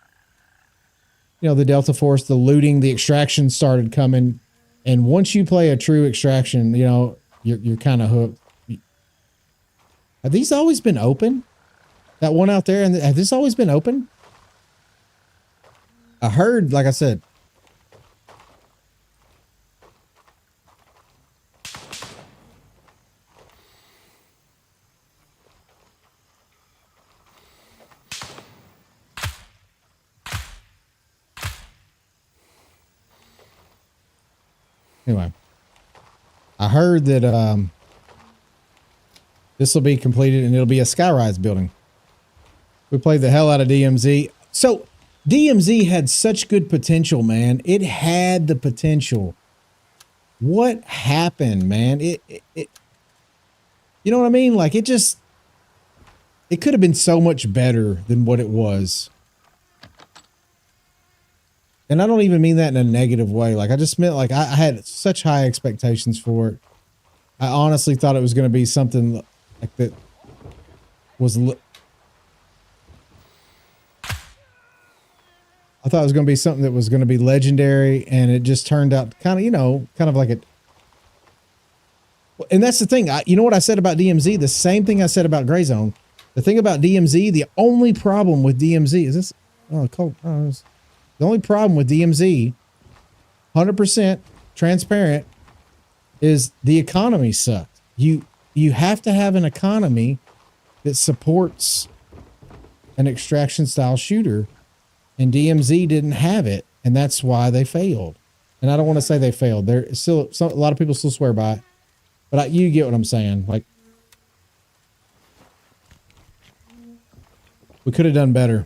you know, the Delta Force, the looting, the extraction started coming. And once you play a true extraction, you know, you're kind of hooked. Have these always been open? That one out there, and have this always been open? I heard, like I said. Anyway, I heard that this will be completed and it'll be a skyrise building. We played the hell out of DMZ. So DMZ had such good potential, man. It had the potential. What happened, man? It you know what I mean? Like, it could have been so much better than what it was. And I don't even mean that in a negative way. Like, I just meant, like, I had such high expectations for it. I honestly thought it was going to be something like that was... I thought it was going to be something that was going to be legendary, and it just turned out kind of, you know, kind of like it. And that's the thing. You know what I said about DMZ? The same thing I said about Gray Zone. The thing about DMZ, the only problem with DMZ is this... Oh, cold. Oh, The only problem with DMZ, 100% transparent, is the economy sucked. You have to have an economy that supports an extraction style shooter, and DMZ didn't have it, and that's why they failed. And I don't want to say they failed. There still a lot of people still swear by it, but you get what I'm saying. Like, we could have done better.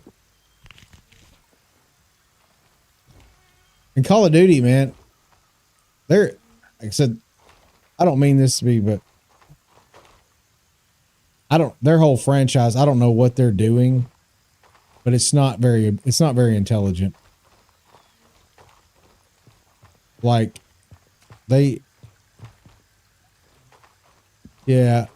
In Call of Duty, man, like I said, I don't mean this to be, but their whole franchise, I don't know what they're doing, but it's not very intelligent. Like, yeah.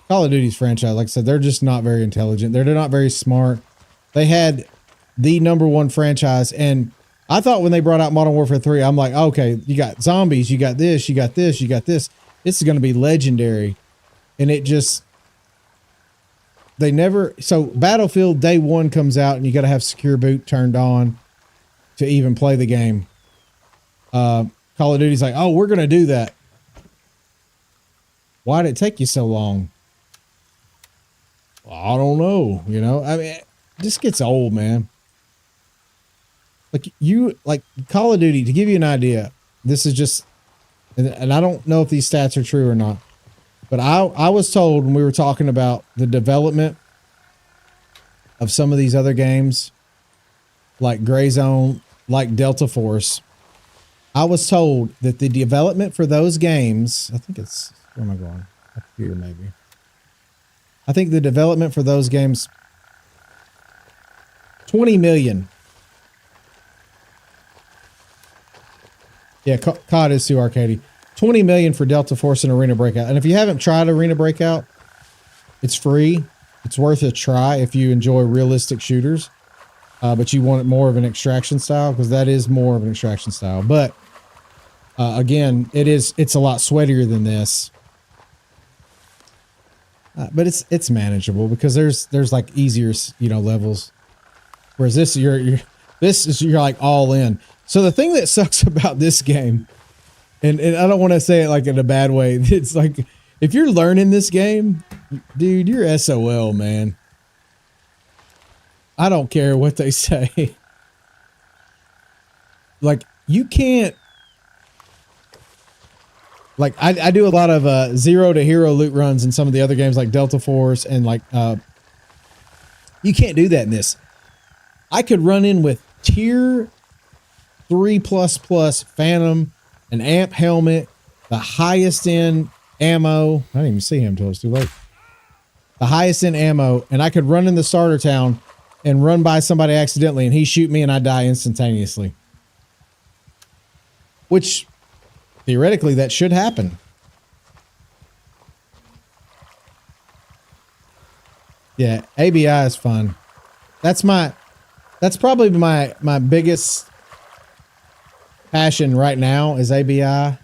Call of Duty's franchise, like I said, they're just not very intelligent. They're not very smart. They had the #1 franchise, and I thought when they brought out Modern Warfare 3, I'm like, okay, you got zombies, you got this, you got this, you got this. This is going to be legendary. And it just, they never, so Battlefield day 1 comes out, and you got to have secure boot turned on to even play the game. Call of Duty's like, oh, we're going to do that. Why did it take you so long? Well, I don't know. You know, I mean, it just gets old, man. Like Call of Duty, to give you an idea, this is just, and I don't know if these stats are true or not, but I was told when we were talking about the development of some of these other games, like Gray Zone, like Delta Force, I was told that the development for those games, I think it's, where am I going? Up here, maybe. I think the development for those games, 20 million. Yeah, COD is too arcadey. 20 million for Delta Force and Arena Breakout. And if you haven't tried Arena Breakout, it's free. It's worth a try if you enjoy realistic shooters. But you want it more of an extraction style, because that is more of an extraction style. But again, it's a lot sweatier than this. But it's manageable because there's like easier, levels. Whereas this you're like all in. So the thing that sucks about this game, and I don't want to say it like in a bad way, it's like if you're learning this game, dude, you're SOL, man. I don't care what they say. Like, you can't, like, I do a lot of 0 to hero loot runs in some of the other games like Delta Force, and like you can't do that in this. I could run in with tier 3++ Phantom, an amp helmet, the highest end ammo. I didn't even see him until it was too late. The highest end ammo, and I could run in the starter town and run by somebody accidentally, and he shoot me and I die instantaneously. Which, theoretically, that should happen. Yeah, ABI is fun. That's probably my biggest passion right now is ABI.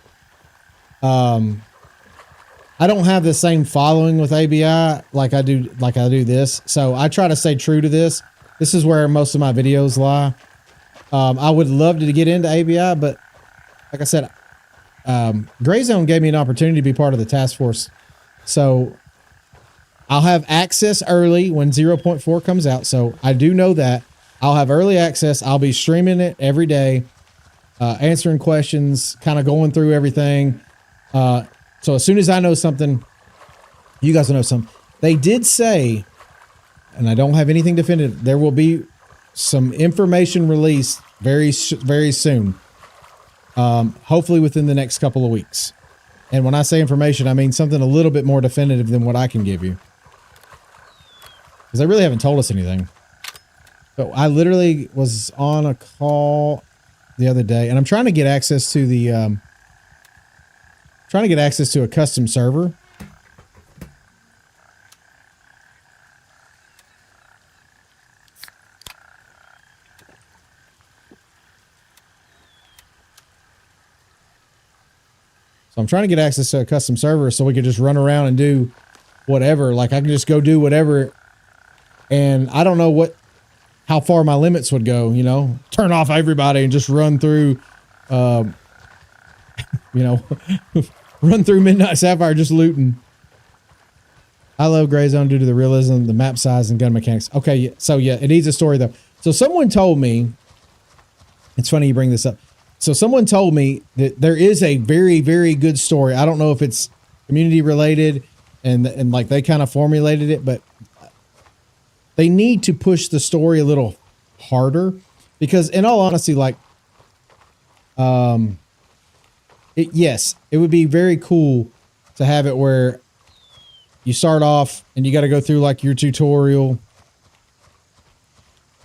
I don't have the same following with ABI like I do this. So I try to stay true to this. This is where most of my videos lie. I would love to get into ABI, but like I said, Gray Zone gave me an opportunity to be part of the task force. So I'll have access early when 0.4 comes out. So I do know that I'll have early access. I'll be streaming it every day, answering questions, kind of going through everything. So as soon as I know something, you guys will know something. They did say, and I don't have anything definitive, there will be some information released very soon. Hopefully within the next couple of weeks. And when I say information, I mean something a little bit more definitive than what I can give you. Because they really haven't told us anything. But I literally was on a call the other day, and I'm trying to get access to the a custom server. So I'm trying to get access to a custom server so we could just run around and do whatever. Like I can just go do whatever And I don't know how far my limits would go, you know, turn off everybody and just run through, you know, run through Midnight Sapphire just looting. I love Gray Zone due to the realism, the map size, and gun mechanics. Okay, so yeah, it needs a story though. So someone told me, it's funny you bring this up. So someone told me that there is a very, very good story. I don't know if it's community related and like they kind of formulated it, but they need to push the story a little harder because in all honesty, like, yes, it would be very cool to have it where you start off and you got to go through like your tutorial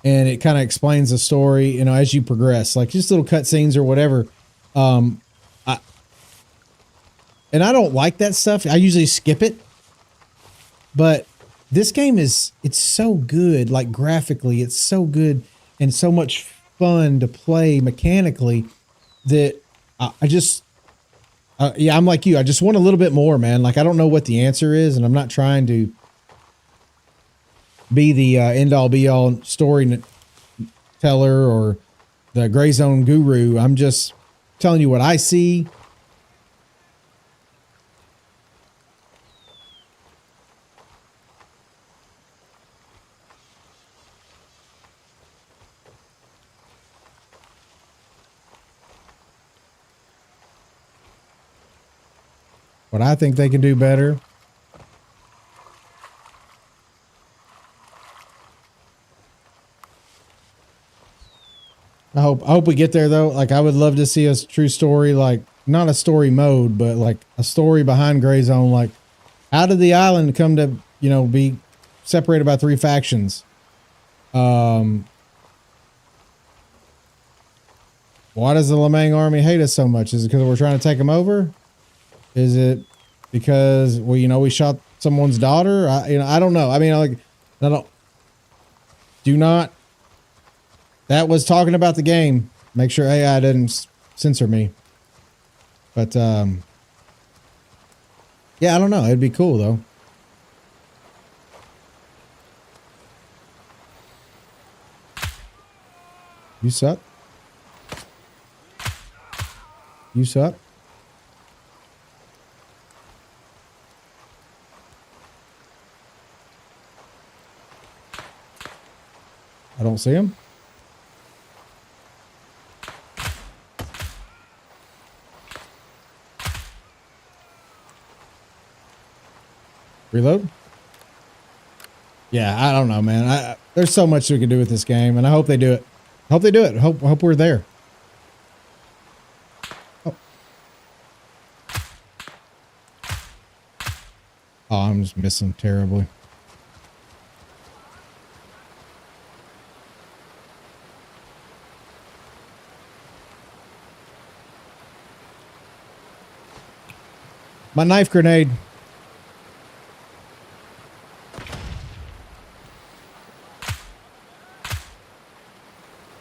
and it kind of explains the story, you know, as you progress, like just little cutscenes or whatever. And I don't like that stuff. I usually skip it, but this game it's so good. Like graphically, it's so good and so much fun to play mechanically that I just, yeah, I'm like you. I just want a little bit more, man. Like, I don't know what the answer is, and I'm not trying to be the end-all be-all story teller or the Gray Zone guru. I'm just telling you what I see. What I think they can do better. I hope we get there though. Like I would love to see a true story, like not a story mode, but like a story behind Gray Zone. Like how did the island come to, you know, be separated by 3 factions? Why does the Lemang army hate us so much? Is it because we're trying to take them over? Is it because, well, you know, we shot someone's daughter? I don't know. I mean, like, do not. That was talking about the game. Make sure AI didn't censor me. But, yeah, I don't know. It'd be cool, though. You suck. You suck. I don't see him. Reload? Yeah, I don't know, man. There's so much we can do with this game, and I hope they do it. I hope they do it. Hope we're there. Oh. Oh, I'm just missing terribly. My knife grenade.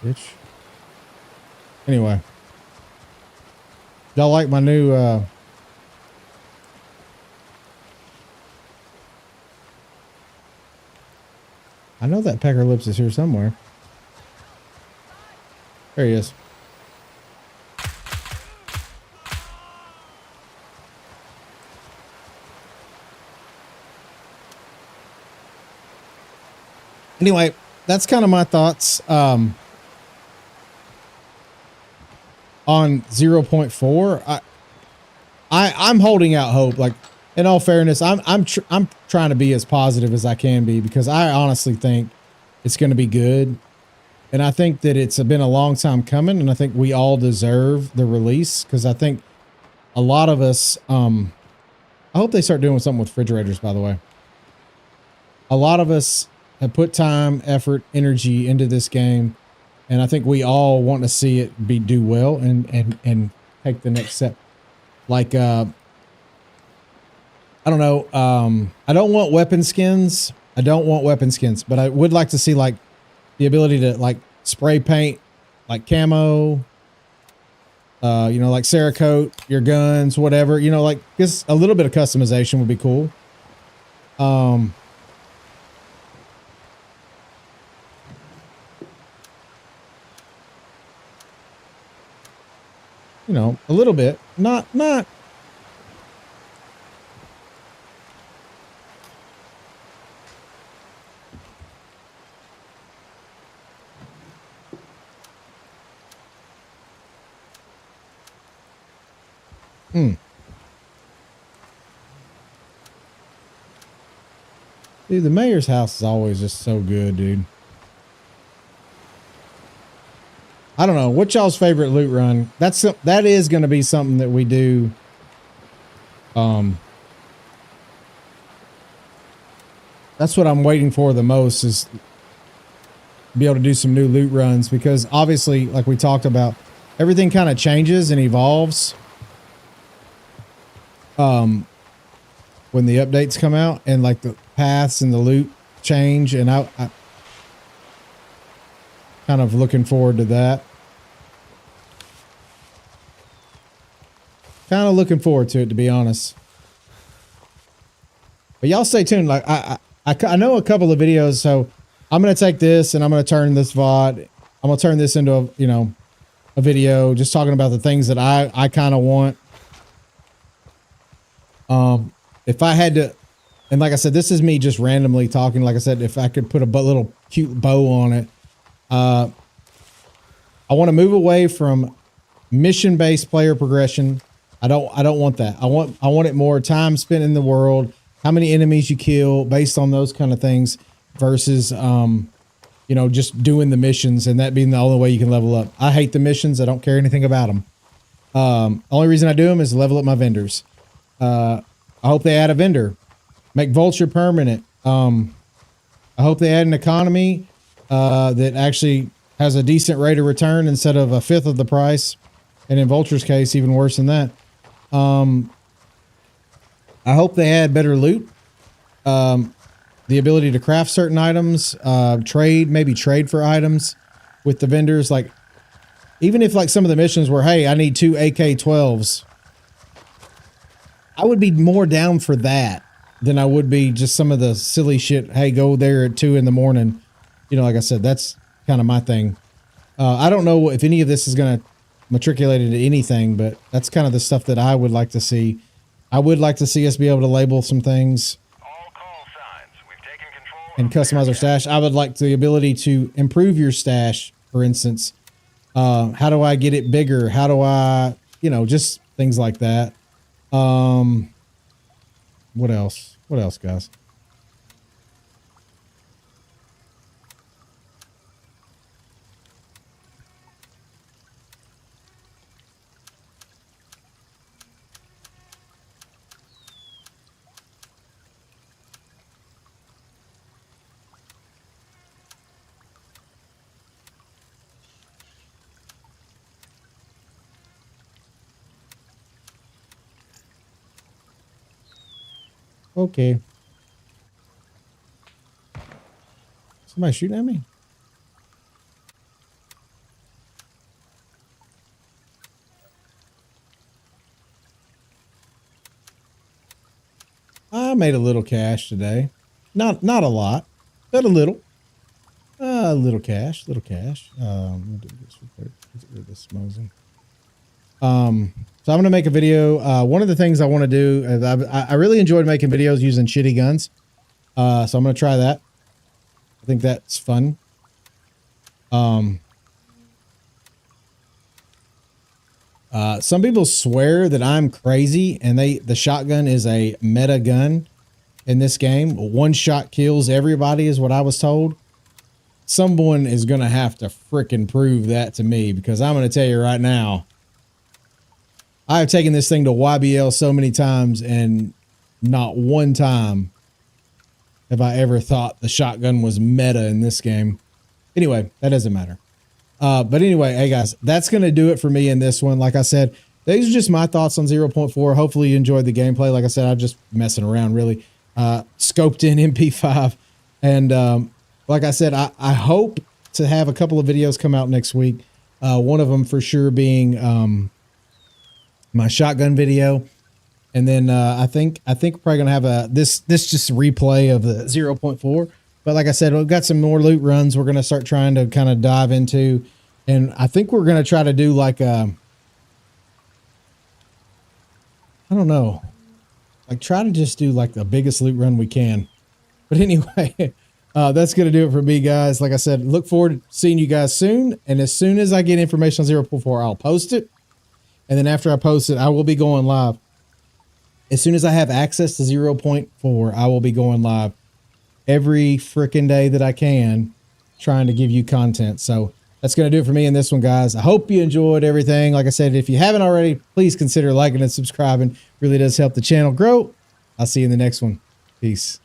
Bitch. Anyway. Y'all like my new, I know that Pecker Lips is here somewhere. There he is. Anyway, that's kind of my thoughts on 0.4. I'm holding out hope. Like, in all fairness, I'm trying to be as positive as I can be because I honestly think it's going to be good, and I think that it's been a long time coming, and I think we all deserve the release because I think a lot of us. I hope they start doing something with refrigerators. By the way, a lot of us have put time, effort, energy into this game, and I think we all want to see it do well and take the next step. Like I don't know, I don't want weapon skins. But I would like to see like the ability to like spray paint like camo, you know, like Cerakote your guns, whatever, you know, like just a little bit of customization would be cool. you know, a little bit. Not. Dude, the mayor's house is always just so good, dude. I don't know. What's y'all's favorite loot run? That is going to be something that we do. That's what I'm waiting for the most, is be able to do some new loot runs, because obviously, like we talked about, everything kind of changes and evolves. When the updates come out and like the paths and the loot change, and I kind of looking forward to that. Kind of looking forward to it, to be honest. But y'all stay tuned. Like I know a couple of videos, so I'm gonna take this and I'm gonna turn this VOD. I'm gonna turn this into a, you know, a video just talking about the things that I kind of want. If I had to, and like I said, this is me just randomly talking. Like I said, if I could put a little cute bow on it, I want to move away from mission-based player progression. I don't want that. I want it more time spent in the world, how many enemies you kill based on those kind of things, versus you know, just doing the missions and that being the only way you can level up. I hate the missions. I don't care anything about them. Only reason I do them is to level up my vendors. I hope they add a vendor, make Vulture permanent. I hope they add an economy that actually has a decent rate of return instead of a fifth of the price. And in Vulture's case, even worse than that. I hope they add better loot. The ability to craft certain items, maybe trade for items with the vendors. Like, even if like some of the missions were, hey, I need 2 AK-12s. I would be more down for that than I would be just some of the silly shit. Hey, go there at 2 in the morning. You know, like I said, that's kind of my thing. I don't know if any of this is going to matriculate into anything, but that's kind of the stuff that I would like to see. I would like to see us be able to label some things and customize our stash. I would like the ability to improve your stash, for instance. How do I get it bigger? How do I, you know, just things like that. What else? What else, guys? Okay. Somebody shooting at me? I made a little cash today. Not a lot, but a little. Little cash, little cash. We'll do this real quick. Let's get rid of this Mosin. So I'm going to make a video. One of the things I want to do is I really enjoyed making videos using shitty guns. So I'm going to try that. I think that's fun. Some people swear that I'm crazy and the shotgun is a meta gun in this game. One shot kills everybody is what I was told. Someone is going to have to frickin' prove that to me, because I'm going to tell you right now, I've taken this thing to YBL so many times and not one time have I ever thought the shotgun was meta in this game. Anyway, that doesn't matter. But anyway, hey guys, that's going to do it for me in this one. Like I said, these are just my thoughts on 0.4. Hopefully you enjoyed the gameplay. Like I said, I'm just messing around, really. Scoped in MP5. And like I said, I hope to have a couple of videos come out next week. One of them for sure being my shotgun video. And then I think we're probably going to have this just replay of the 0.4. But like I said, we've got some more loot runs we're going to start trying to kind of dive into. And I think we're going to try to do like I don't know. Like, try to just do like the biggest loot run we can. But anyway, that's going to do it for me, guys. Like I said, look forward to seeing you guys soon. And as soon as I get information on 0.4, I'll post it. And then after I post it, I will be going live. As soon as I have access to 0.4, I will be going live every freaking day that I can, trying to give you content. So that's going to do it for me in this one, guys. I hope you enjoyed everything. Like I said, if you haven't already, please consider liking and subscribing. It really does help the channel grow. I'll see you in the next one. Peace.